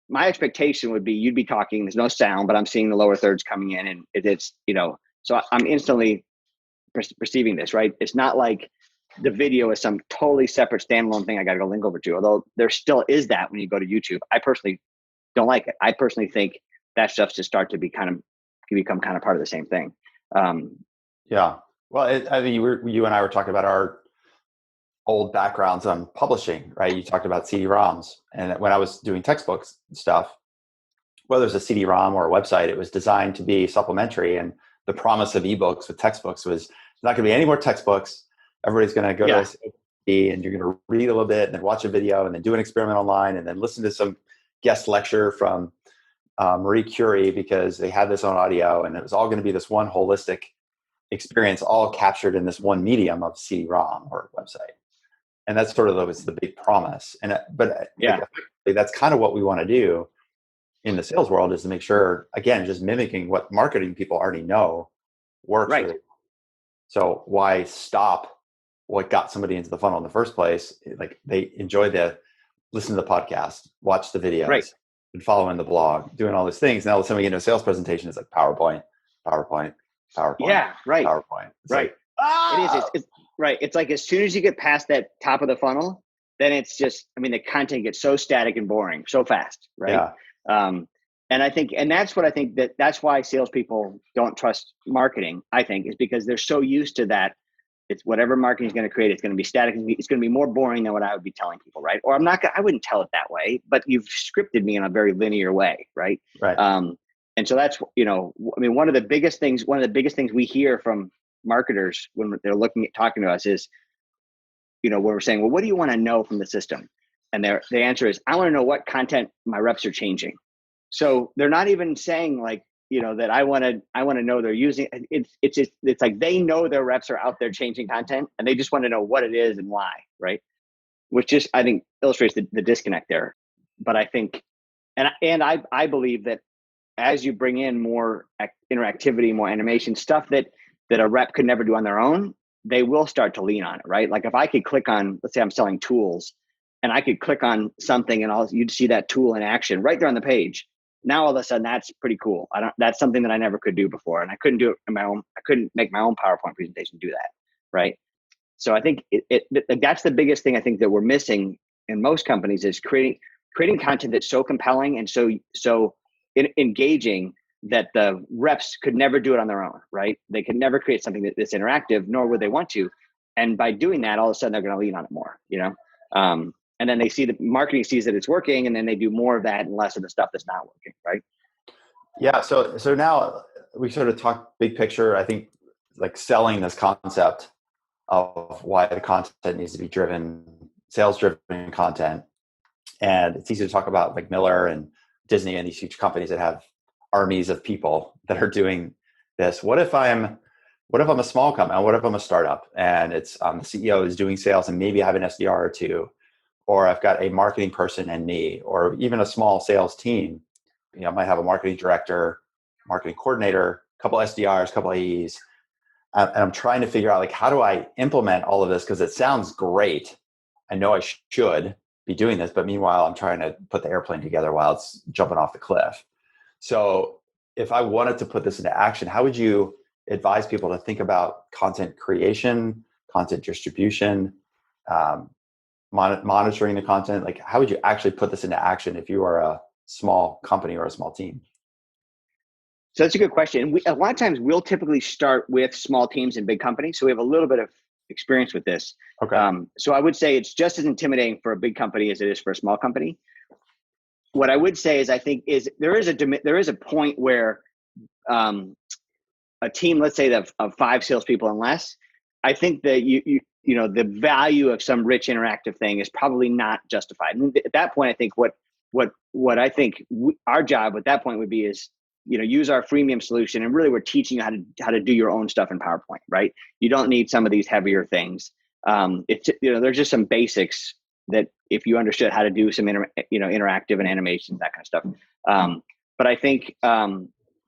my expectation would be you'd be talking, there's no sound, but I'm seeing the lower thirds coming in and it's, so I'm instantly perceiving this, right? It's not like the video is some totally separate standalone thing I got to go link over to, although there still is that when you go to YouTube. I personally don't like it. I personally think that stuff's just start to become kind of part of the same thing. Yeah. Well, I mean, you and I were talking about our old backgrounds on publishing, right? You talked about CD-ROMs. And when I was doing textbooks and stuff, whether it's a CD-ROM or a website, it was designed to be supplementary. And the promise of ebooks with textbooks was there's not going to be any more textbooks. Everybody's going to go to this and you're going to read a little bit and then watch a video and then do an experiment online and then listen to some guest lecture from Marie Curie because they had this on audio, and it was all going to be this one holistic experience, all captured in this one medium of CD-ROM or website. And that's sort of was the big promise. But that's kind of what we want to do in the sales world, is to make sure, again, just mimicking what marketing people already know works. Right. Really. So why stop what got somebody into the funnel in the first place? Like they enjoy listen to the podcast, watch the videos, right, and following the blog, doing all these things. Now, all of a sudden we get into a sales presentation, it's like PowerPoint. Yeah, right. PowerPoint. It's right. Like, It is. It's right. It's like as soon as you get past that top of the funnel, then it's just, the content gets so static and boring so fast, right? Yeah. And I think, and that's what I think that's why salespeople don't trust marketing, I think, is because they're so used to that. It's whatever marketing is going to create, it's going to be static. It's going to be more boring than what I would be telling people, right? Or I wouldn't tell it that way, but you've scripted me in a very linear way, right? Right. And so that's, one of the biggest things we hear from marketers when they're talking to us is, when we're saying, well, what do you want to know from the system? And the answer is, I want to know what content my reps are changing. So they're not even saying like, that I want to know they're using. It's like they know their reps are out there changing content and they just want to know what it is and why, right? Which just, I think, illustrates the disconnect there. But I think, and I believe that as you bring in more interactivity, more animation, stuff that a rep could never do on their own, they will start to lean on it, right? Like if I could click on, let's say I'm selling tools, and I could click on something and you'd see that tool in action right there on the page. Now all of a sudden that's pretty cool. That's something that I never could do before, and I couldn't do it in my own. I couldn't make my own PowerPoint presentation do that, right? So I think that's the biggest thing I think that we're missing in most companies is creating content that's so compelling and so engaging that the reps could never do it on their own, right? They could never create something that's interactive, nor would they want to. And by doing that, all of a sudden they're going to lean on it more, and then they see the marketing sees that it's working, and then they do more of that and less of the stuff that's not working, right? Yeah. So now we sort of talk big picture. I think like selling this concept of why the content needs to be sales-driven content. And it's easy to talk about like Miller and Disney and these huge companies that have armies of people that are doing this. What if I'm a small company? What if I'm a startup and it's the CEO is doing sales and maybe I have an SDR or two, or I've got a marketing person and me, or even a small sales team. I might have a marketing director, marketing coordinator, a couple SDRs, a couple AEs. And I'm trying to figure out like, how do I implement all of this? Because it sounds great. I know I should be doing this, but meanwhile, I'm trying to put the airplane together while it's jumping off the cliff. So if I wanted to put this into action, how would you advise people to think about content creation, content distribution, monitoring the content? Like, how would you actually put this into action if you are a small company or a small team? So that's a good question. A lot of times we'll typically start with small teams and big companies. So we have a little bit of experience with this. Okay. So I would say it's just as intimidating for a big company as it is for a small company. What I would say is, I think there is a point where a team, let's say of 5 salespeople and less, I think that you know, the value of some rich interactive thing is probably not justified. And at that point, I think what I think our job at that point would be is, you know, use our freemium solution, and really we're teaching you how to do your own stuff in PowerPoint, right? You don't need some of these heavier things. It's, you know, there's just some basics that if you understood how to do some interactive and animations, that kind of stuff. But I think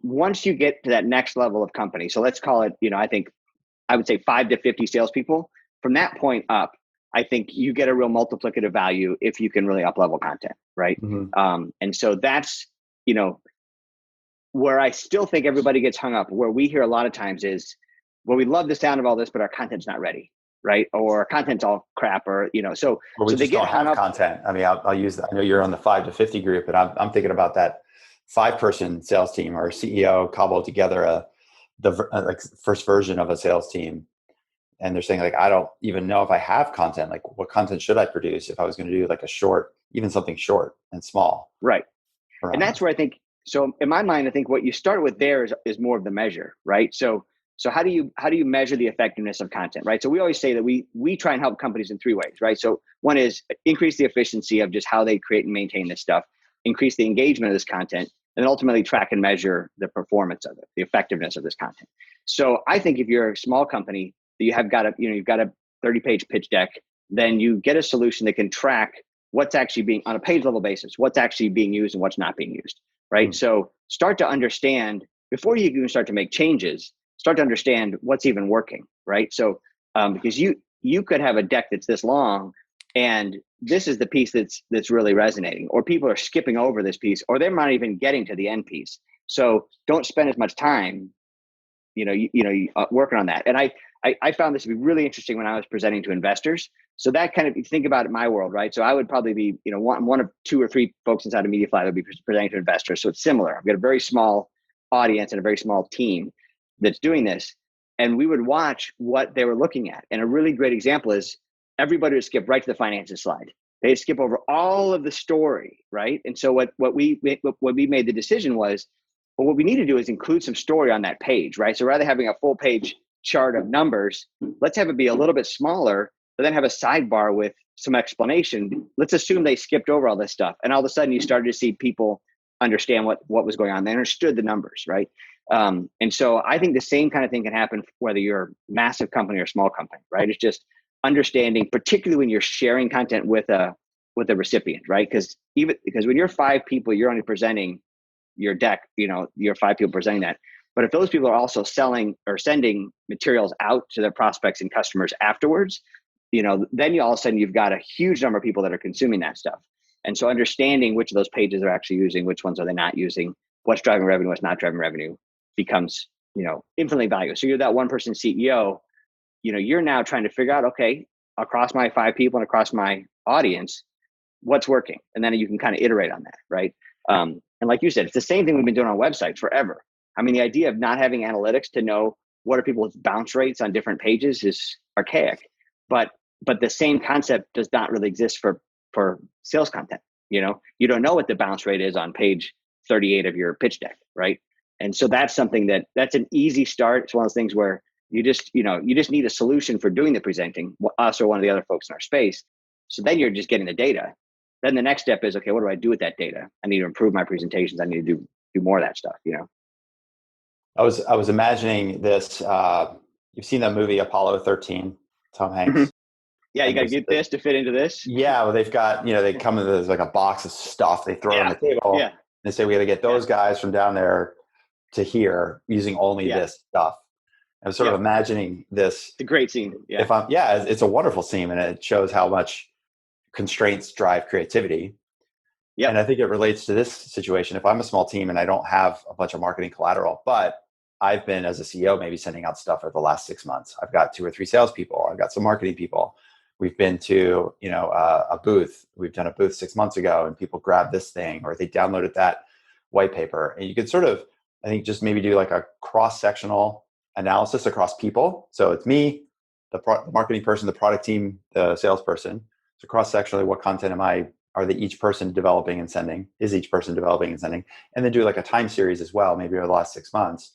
once you get to that next level of company, so let's call it, you know, I would say 5 to 50 salespeople. From that point up, I think you get a real multiplicative value if you can really up-level content, right? Mm-hmm. And so that's, you know, where I still think everybody gets hung up. Where we hear a lot of times is, well, we love the sound of all this, but our content's not ready, right? Or our content's all crap, or, you know, so We they get don't hung have up. content. I mean, I'll use that. I know you're on the 5 to 50 group, but I'm thinking about that 5-person sales team or CEO cobbled together like first version of a sales team. And they're saying, like, I don't even know if I have content. Like, what content should I produce if I was going to do like a short, even something short and small? Right. And Around that's this. where I think, so in my mind, I think what you start with there is more of the measure, right? So how do you measure the effectiveness of content, right? So we always say that we try and help companies in 3 ways, right? So one is increase the efficiency of just how they create and maintain this stuff, increase the engagement of this content, and ultimately track and measure the performance of it, the effectiveness of this content. So I think if you're a small company that you've got a 30-page pitch deck, then you get a solution that can track what's actually being, on a page level basis, what's actually being used and what's not being used, right? Mm-hmm. So start to understand, before you even start to make changes, start to understand what's even working, right? So because you could have a deck that's this long, and this is the piece that's really resonating, or people are skipping over this piece, or they're not even getting to the end piece. So don't spend as much time, working on that. And I found this to be really interesting when I was presenting to investors. So that kind of, you think about it in my world, right? So I would probably be, one of 2 or 3 folks inside of Mediafly that would be presenting to investors. So it's similar. I've got a very small audience and a very small team that's doing this. And we would watch what they were looking at. And a really great example is everybody would skip right to the finances slide. They'd skip over all of the story, right? And so what we made the decision was, well, what we need to do is include some story on that page, right? So rather than having a full page chart of numbers, let's have it be a little bit smaller, but then have a sidebar with some explanation. Let's assume they skipped over all this stuff, and all of a sudden you started to see people understand what was going on. They understood the numbers, right? And so I think the same kind of thing can happen whether you're a massive company or a small company, right? It's just understanding, particularly when you're sharing content with a recipient, right? Because when you're 5 people, you're only presenting your deck, you're 5 people presenting that. But if those people are also selling or sending materials out to their prospects and customers afterwards, then all of a sudden you've got a huge number of people that are consuming that stuff. And so understanding which of those pages they're actually using, which ones are they not using, what's driving revenue, what's not driving revenue, becomes, infinitely valuable. So you're that one person CEO, you're now trying to figure out, okay, across my 5 people and across my audience, what's working? And then you can kind of iterate on that, right? And like you said, it's the same thing we've been doing on websites forever. I mean, the idea of not having analytics to know what are people's bounce rates on different pages is archaic, but the same concept does not really exist for sales content. You don't know what the bounce rate is on page 38 of your pitch deck, right? And so that's something that's an easy start. It's one of those things where you just need a solution for doing the presenting, us or one of the other folks in our space. So then you're just getting the data. Then the next step is, okay, what do I do with that data? I need to improve my presentations. I need to do more of that stuff, I was imagining this. You've seen that movie Apollo 13, Tom Hanks. Mm-hmm. Yeah, you got to get this to fit into this. Yeah, well, they've got, they come in, there's like a box of stuff they throw on the table. Yeah. They say we got to get those guys from down there to here using only this stuff. I was sort of imagining this. It's a great scene. Yeah. It's a wonderful scene, and it shows how much constraints drive creativity. Yeah. And I think it relates to this situation. If I'm a small team and I don't have a bunch of marketing collateral, but I've been, as a CEO, maybe sending out stuff for the last 6 months. I've got 2 or 3 salespeople. I've got some marketing people. we've been to, a booth. We've done a booth 6 months ago and people grabbed this thing or they downloaded that white paper. And you could sort of, I think, just maybe do like a cross-sectional analysis across people. So it's me, the marketing person, the product team, the salesperson. So cross-sectionally, what content are they each person developing and sending? Is each person developing and sending? And then do like a time series as well, maybe over the last 6 months,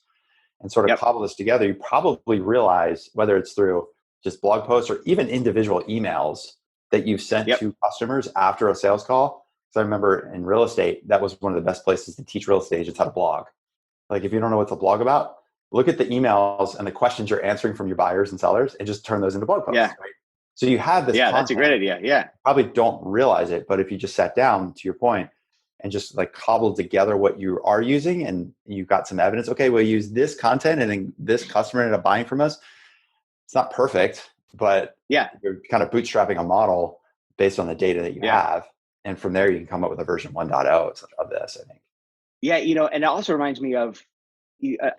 and sort of cobble this together. You probably realize, whether it's through just blog posts or even individual emails that you've sent to customers after a sales call. Because I remember in real estate, that was one of the best places to teach real estate agents how to blog. Like if you don't know what to blog about, look at the emails and the questions you're answering from your buyers and sellers and just turn those into blog posts. Yeah. Right? So you have this content. That's a great idea. Yeah. You probably don't realize it, but if you just sat down, to your point, and just like cobbled together what you are using and you've got some evidence, okay, we'll use this content and then this customer ended up buying from us. It's not perfect, but you're kind of bootstrapping a model based on the data that you have. And from there, you can come up with a version 1.0 of this, I think. Yeah. And it also reminds me of,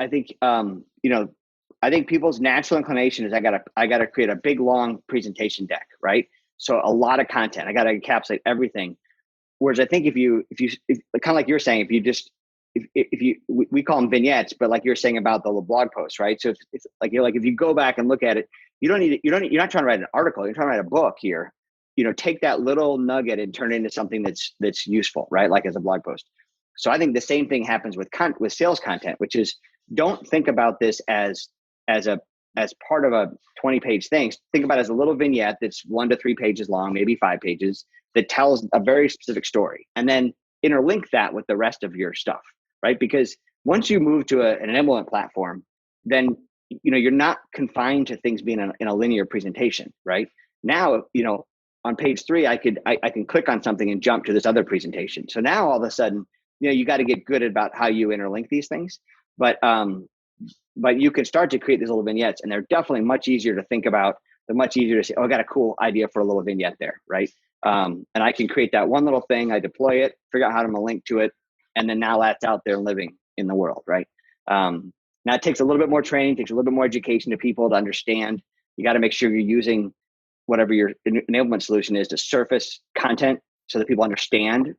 I think, I think people's natural inclination is I gotta create a big, long presentation deck, right? So a lot of content, I got to encapsulate everything. Whereas I think if you kind of like you're saying, we call them vignettes, but like you're saying about the blog posts, right? So it's like, if you go back and look at it, you're not trying to write an article, you're trying to write a book here. Take that little nugget and turn it into something that's useful, right? Like as a blog post. So I think the same thing happens with sales content, which is, don't think about this as part of a 20-page thing. Think about it as a little vignette that's 1 to 3 pages long, maybe 5 pages, that tells a very specific story, and then interlink that with the rest of your stuff, right? Because once you move to an enablement platform, then you're not confined to things being in a linear presentation, right? Now, on page 3, I can click on something and jump to this other presentation. So now all of a sudden, you got to get good about how you interlink these things, but you can start to create these little vignettes, and they're definitely much easier to think about. They're much easier to say, oh, I got a cool idea for a little vignette there, right? And I can create that one little thing, I deploy it, figure out how to link to it, and then now that's out there living in the world, right? Now it takes a little bit more training, takes a little bit more education to people to understand. You got to make sure you're using whatever your enablement solution is to surface content so that people understand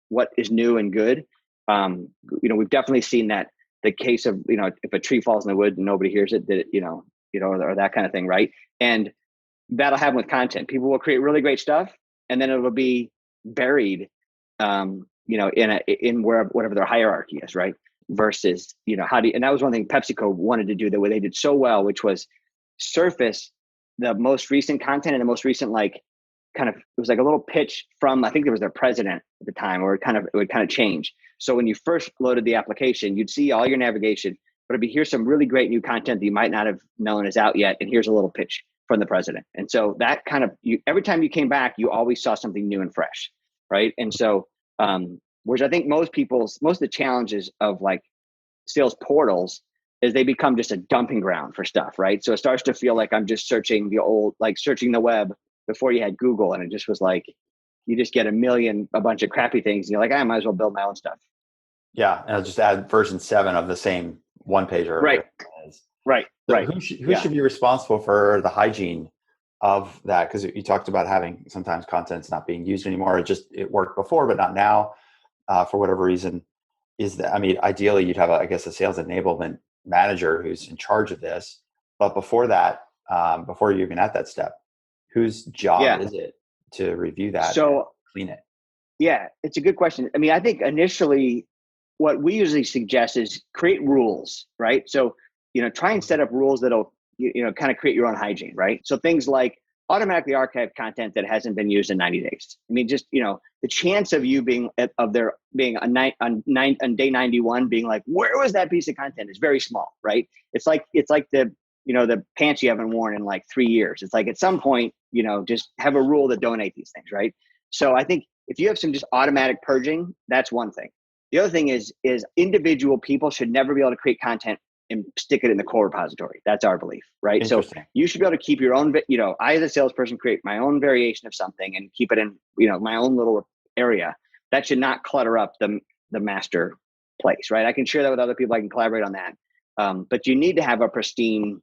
what is new and good. We've definitely seen that the case of, if a tree falls in the woods and nobody hears it, that or that kind of thing, right? And that'll happen with content. People will create really great stuff, and then it'll be buried, in whatever their hierarchy is, right? Versus, and that was one thing PepsiCo wanted to do the way they did so well, which was surface the most recent content and the most recent, it was like a little pitch from, I think it was their president at the time, or it would kind of change. So when you first loaded the application, you'd see all your navigation, but it'd be, here's some really great new content that you might not have known is out yet, and here's a little pitch from the president. And so that kind of, every time you came back, you always saw something new and fresh, right? And so, whereas I think most of the challenges of sales portals is they become just a dumping ground for stuff, right? So it starts to feel like I'm just searching searching the web before you had Google, and it just was like, you just get a bunch of crappy things, and you're like, I might as well build my own stuff. Yeah, and I'll just add version 7 of the same one pager. Right. So who should be responsible for the hygiene of that? Because you talked about having sometimes content's not being used anymore. It worked before, but not now, for whatever reason. Ideally, you'd have a sales enablement manager who's in charge of this. But before that, before you're even at that step, whose job is it to review that and clean it? Yeah, it's a good question. I think initially what we usually suggest is create rules, right? So, try and set up rules that'll, kind of create your own hygiene, right? So things like automatically archive content that hasn't been used in 90 days. The chance of you being on day 91 being like, where was that piece of content, is very small, right? It's like the pants you haven't worn in 3 years. It's like at some point, just have a rule to donate these things, right? So I think if you have some just automatic purging, that's one thing. The other thing is individual people should never be able to create content and stick it in the core repository. That's our belief, right? So you should be able to keep your own, I as a salesperson create my own variation of something and keep it in, my own little area. That should not clutter up the master place, right? I can share that with other people. I can collaborate on that. But you need to have a pristine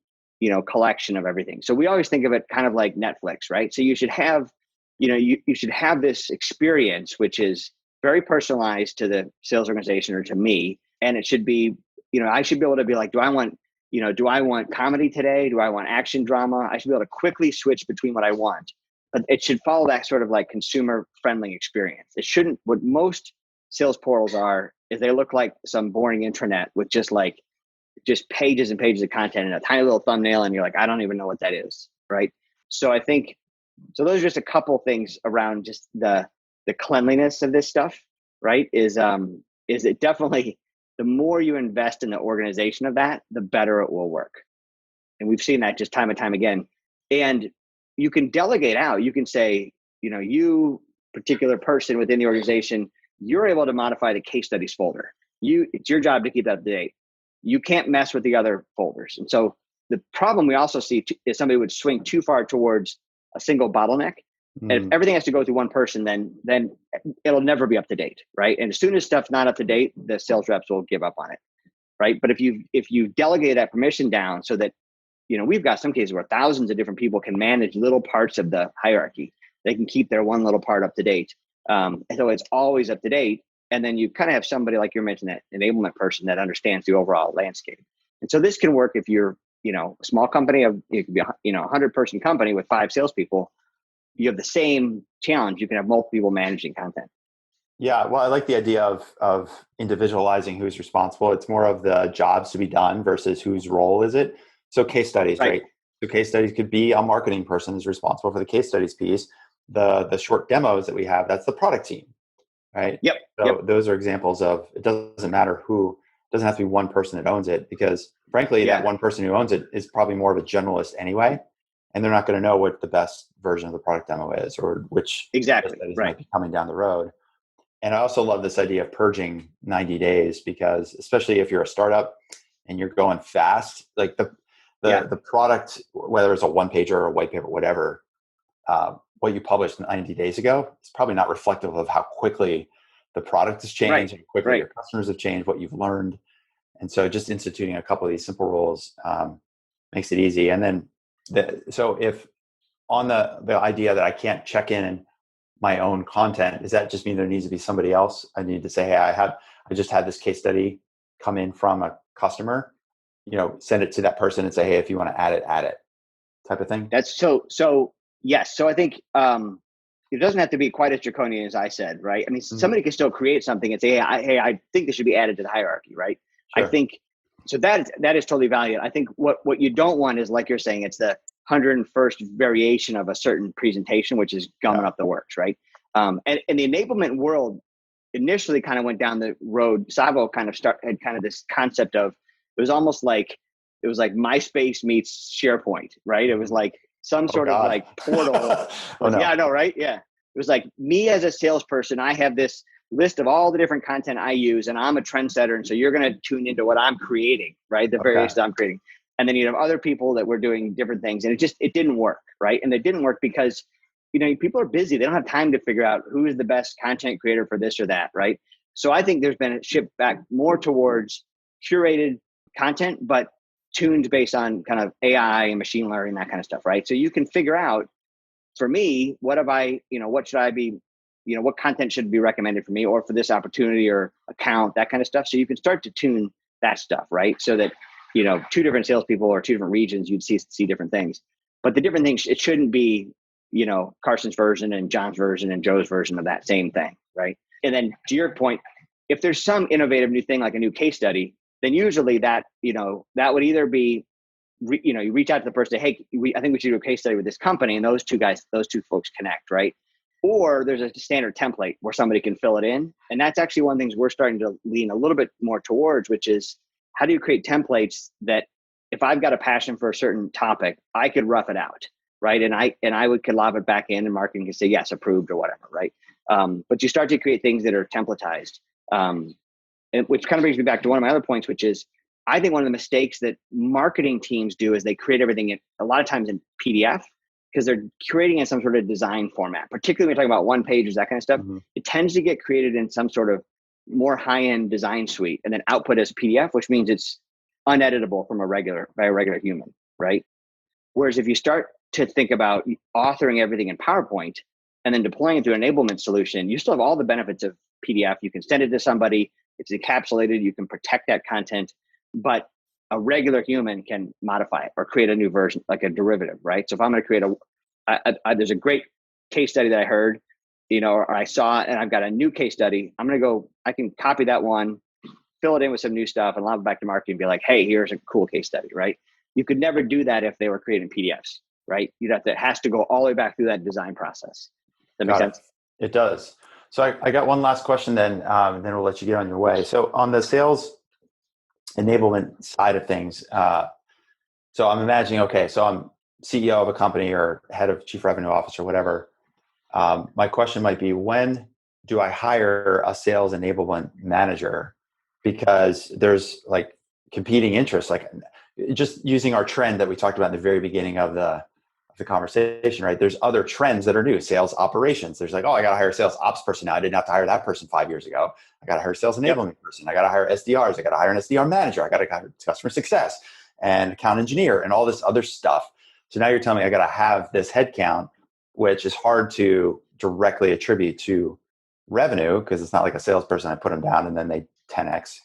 collection of everything. So we always think of it kind of like Netflix, right? So you should have, you should have this experience, which is very personalized to the sales organization or to me. And it should be, I should be able to be like, do I want comedy today? Do I want action drama? I should be able to quickly switch between what I want, but it should follow that sort of like consumer friendly experience. It shouldn't, what most sales portals are, is they look like some boring intranet with just pages and pages of content and a tiny little thumbnail. And you're like, I don't even know what that is. Right. So I think, so those are just a couple things around just the cleanliness of this stuff, right? Is it definitely, the more you invest in the organization of that, the better it will work. And we've seen that just time and time again. And you can delegate out. You can say, you particular person within the organization, you're able to modify the case studies folder. It's your job to keep that up to date. You can't mess with the other folders. And so the problem we also see is somebody would swing too far towards a single bottleneck. And if everything has to go through one person, then it'll never be up to date, right? And as soon as stuff's not up to date, the sales reps will give up on it, right? But if you delegate that permission down so that, we've got some cases where thousands of different people can manage little parts of the hierarchy. They can keep their one little part up to date. And so it's always up to date. And then you kind of have somebody like you mentioned, that enablement person that understands the overall landscape. And so this can work if you're, a small company it could be, 100-person company with 5 salespeople. You have the same challenge. You can have multiple people managing content. Yeah, well, I like the idea of individualizing who's responsible. It's more of the jobs to be done versus whose role is it. So case studies, right? So case studies could be a marketing person is responsible for the case studies piece. The short demos that we have, that's the product team, right? Yep. So those are examples of, it doesn't matter who, it doesn't have to be one person that owns it, because frankly, that one person who owns it is probably more of a generalist anyway. And they're not going to know what the best version of the product demo is, or which exactly might be coming down the road. And I also love this idea of purging 90 days, because especially if you're a startup and you're going fast, like the product, whether it's a one-pager or a white paper, whatever, what you published 90 days ago, it's probably not reflective of how quickly the product has changed and quickly your customers have changed, what you've learned. And so just instituting a couple of these simple rules makes it easy. And then so if on the idea that I can't check in my own content, does that just mean there needs to be somebody else? I need to say, hey, I just had this case study come in from a customer, send it to that person and say, hey, if you want to add it type of thing. That's so yes. So I think it doesn't have to be quite as draconian as I said, right? I mean, somebody can still create something and say, hey, I think this should be added to the hierarchy, right? Sure. I think so that is totally valid. I think what you don't want is, like you're saying, it's the 101st variation of a certain presentation, which is gumming up the works, right? And the enablement world initially kind of went down the road. Savo had kind of this concept of, it was almost like, it was like MySpace meets SharePoint, right? It was like some sort of like portal. Yeah, I know, right? Yeah. It was like, me as a salesperson, I have this list of all the different content I use, and I'm a trendsetter. And so you're going to tune into what I'm creating, right? The variations I'm creating. And then you have other people that were doing different things, and it didn't work, right? And it didn't work because, people are busy. They don't have time to figure out who is the best content creator for this or that, right? So I think there's been a shift back more towards curated content, but tuned based on kind of AI and machine learning, that kind of stuff, right? So you can figure out, for me, what should I be, what content should be recommended for me or for this opportunity or account, that kind of stuff. So you can start to tune that stuff, right? So that, 2 different salespeople or 2 different regions, you'd see different things. But the different things, it shouldn't be, Carson's version and John's version and Joe's version of that same thing, right? And then to your point, if there's some innovative new thing like a new case study, then usually that, that would either be, you reach out to the person, say, hey, I think we should do a case study with this company, and those two folks connect, right? Or there's a standard template where somebody can fill it in. And that's actually one of the things we're starting to lean a little bit more towards, which is, how do you create templates that if I've got a passion for a certain topic, I could rough it out, right? And I could lob it back in, and marketing can say, yes, approved or whatever, right? But you start to create things that are templatized, which kind of brings me back to one of my other points, which is, I think one of the mistakes that marketing teams do is they create everything a lot of times in PDF, because they're creating in some sort of design format, particularly when you're talking about one pages, that kind of stuff. It tends to get created in some sort of more high-end design suite and then output as PDF, which means it's uneditable from by a regular human, right? Whereas if you start to think about authoring everything in PowerPoint and then deploying it to an enablement solution, you still have all the benefits of PDF. You can send it to somebody, it's encapsulated, you can protect that content, but a regular human can modify it or create a new version, like a derivative, right? So if I'm going to create there's a great case study that I heard, or I saw, and I've got a new case study. I can copy that one, fill it in with some new stuff, and lob it back to marketing and be like, hey, here's a cool case study, right? You could never do that if they were creating PDFs, right? It has to go all the way back through that design process. That makes sense? It does. So I got one last question then we'll let you get on your way. So on the sales enablement side of things, so I'm imagining, okay, so I'm CEO of a company or head of chief revenue officer, whatever. My question might be, when do I hire a sales enablement manager? Because there's like competing interests, like just using our trend that we talked about in the very beginning of the conversation, right? There's other trends that are new, sales operations. There's like, oh, I got to hire a sales ops person now. I didn't have to hire that person 5 years ago. I got to hire a sales enablement person. I got to hire SDRs. I got to hire an SDR manager. I got to hire customer success and account engineer and all this other stuff. So now you're telling me I got to have this headcount, which is hard to directly attribute to revenue because it's not like a salesperson. I put them down and then they 10x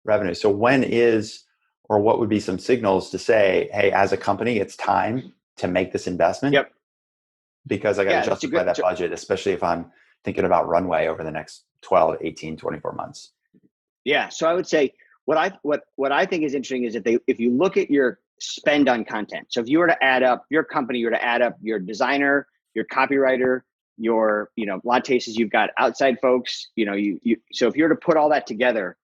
revenue. So what would be some signals to say, hey, as a company, it's time to make this investment? Yep. Because I got to justify that budget, especially if I'm thinking about runway over the next 12, 18, 24 months. Yeah. So I would say what I think is interesting is if you look at your spend on content. So if you were to add up your company, you were to add up your designer, your copywriter, your, a lot of cases you've got outside folks, so if you were to put all that together,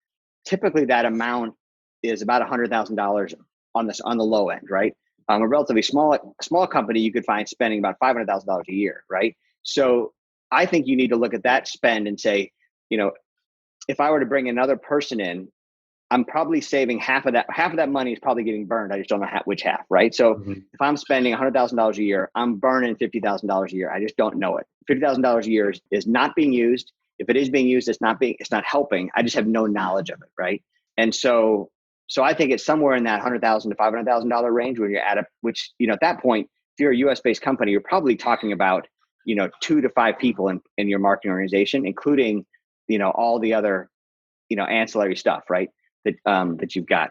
typically that amount is about $100,000 on the low end, right? A relatively small company, you could find spending about $500,000 a year, right? So I think you need to look at that spend and say, if I were to bring another person in, I'm probably saving half of that. Half of that money is probably getting burned. I just don't know which half, right? So if I'm spending $100,000 a year, I'm burning $50,000 a year. I just don't know it. $50,000 a year is not being used. If it is being used, it's not helping. I just have no knowledge of it, right? And so I think it's somewhere in that $100,000 to $500,000 range when you add up. Which at that point, if you're a U.S. based company, you're probably talking about 2 to 5 people in your marketing organization, including all the other ancillary stuff, right? That you've got.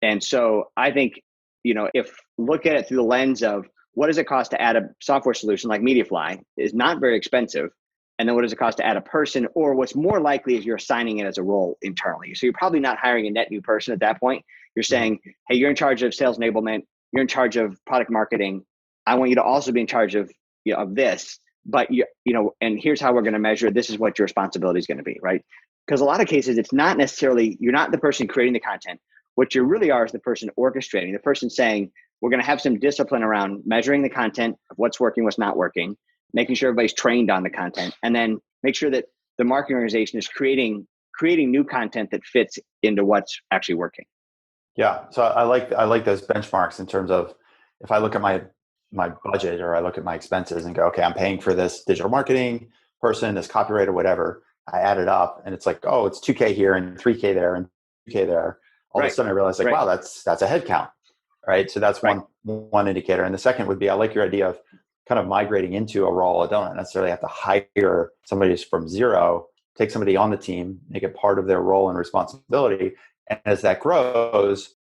And so I think, if look at it through the lens of what does it cost to add a software solution like Mediafly is not very expensive. And then what does it cost to add a person, or what's more likely is you're assigning it as a role internally. So you're probably not hiring a net new person at that point. You're saying, hey, you're in charge of sales enablement. You're in charge of product marketing. I want you to also be in charge of, of this, but and here's how we're going to measure. This is what your responsibility is going to be, right? Because a lot of cases, it's not necessarily, you're not the person creating the content. What you really are is the person orchestrating, the person saying, we're going to have some discipline around measuring the content of what's working, what's not working, making sure everybody's trained on the content, and then make sure that the marketing organization is creating new content that fits into what's actually working. Yeah. So I like those benchmarks in terms of if I look at my budget or I look at my expenses and go, okay, I'm paying for this digital marketing person, this copywriter, whatever. I add it up and it's like, oh, it's 2K here and 3K there and 2K there. All of a sudden I realize like, wow, that's a head count, right? So that's one indicator. And the second would be, I like your idea of kind of migrating into a role. I don't necessarily have to hire somebody from zero, take somebody on the team, make it part of their role and responsibility. And as that grows,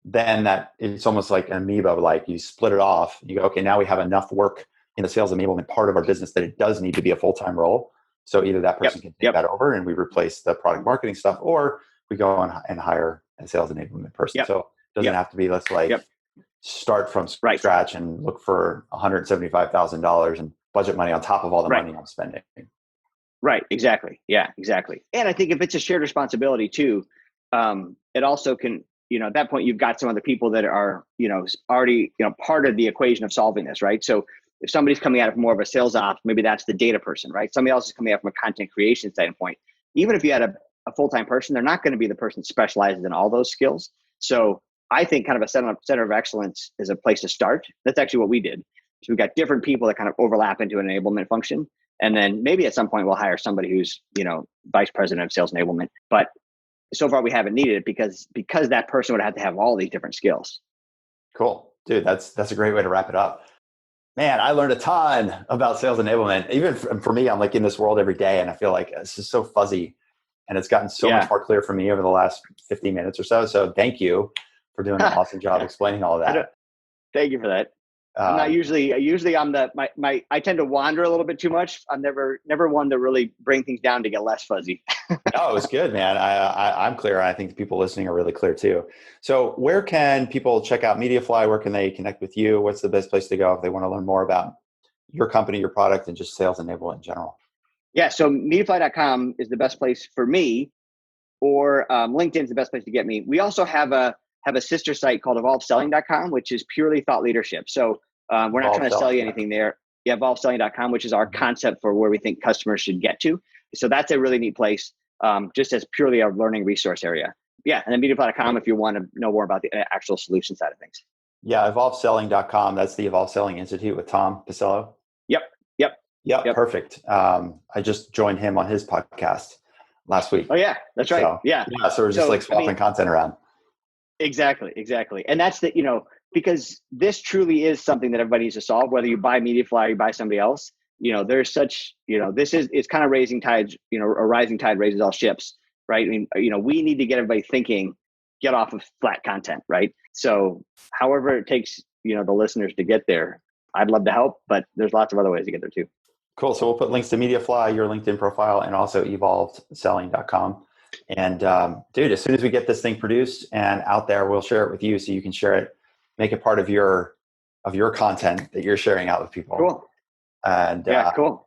then that it's almost like an amoeba, like you split it off. You go, okay, now we have enough work in the sales enablement part of our business that it does need to be a full-time role. So either that person can take that over and we replace the product marketing stuff, or we go on and hire a sales enablement person. So it doesn't have to be, let's start from scratch and look for $175,000 and budget money on top of all the money I'm spending. Right. Exactly. Yeah, exactly. And I think if it's a shared responsibility too, it also can, at that point you've got some other people that are, already, part of the equation of solving this, right? So if somebody's coming out of more of a sales ops, maybe that's the data person, right? Somebody else is coming out from a content creation standpoint. Even if you had a full-time person, they're not going to be the person specialized in all those skills. So I think kind of a center of excellence is a place to start. That's actually what we did. So we've got different people that kind of overlap into an enablement function. And then maybe at some point we'll hire somebody who's, vice president of sales enablement. But so far we haven't needed it because that person would have to have all these different skills. Cool. Dude, that's a great way to wrap it up. Man, I learned a ton about sales enablement. Even for me, I'm like in this world every day, and I feel like it's just so fuzzy, and it's gotten so much more clear for me over the last 15 minutes or so. So thank you for doing an awesome job explaining all of that. Thank you for that. I'm not usually I'm I tend to wander a little bit too much. I'm never one to really bring things down to get less fuzzy. No, it was good, man. I'm clear. I think the people listening are really clear too. So where can people check out Mediafly? Where can they connect with you? What's the best place to go if they want to learn more about your company, your product, and just sales enablement in general? Yeah, so Mediafly.com is the best place for me, or LinkedIn is the best place to get me. We also have a sister site called evolveselling.com, which is purely thought leadership. So we're not trying to sell you anything there. Yeah, evolveselling.com, which is our concept for where we think customers should get to. So that's a really neat place, just as purely a learning resource area. Yeah, and then Mediafly.com if you want to know more about the actual solution side of things. Yeah, evolveselling.com. That's the Evolve Selling Institute with Tom Picello. Yep. Perfect. I just joined him on his podcast last week. Oh yeah, that's right. So, yeah. So we're just swapping content around. Exactly. And that's because this truly is something that everybody needs to solve, whether you buy Mediafly or you buy somebody else. There's such, it's kind of raising tides, a rising tide raises all ships, right? I mean, we need to get everybody thinking, get off of flat content, right? So however it takes, the listeners to get there, I'd love to help, but there's lots of other ways to get there too. Cool. So we'll put links to Mediafly, your LinkedIn profile, and also evolvedselling.com. And dude, as soon as we get this thing produced and out there, we'll share it with you so you can share it, make it part of your content that you're sharing out with people. Cool. And cool.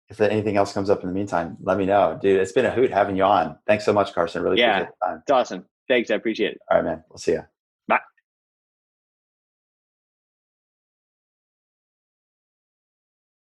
If anything else comes up in the meantime, let me know. Dude, it's been a hoot having you on. Thanks so much, Carson. Really appreciate the time. It's awesome. Thanks. I appreciate it. All right, man. We'll see you.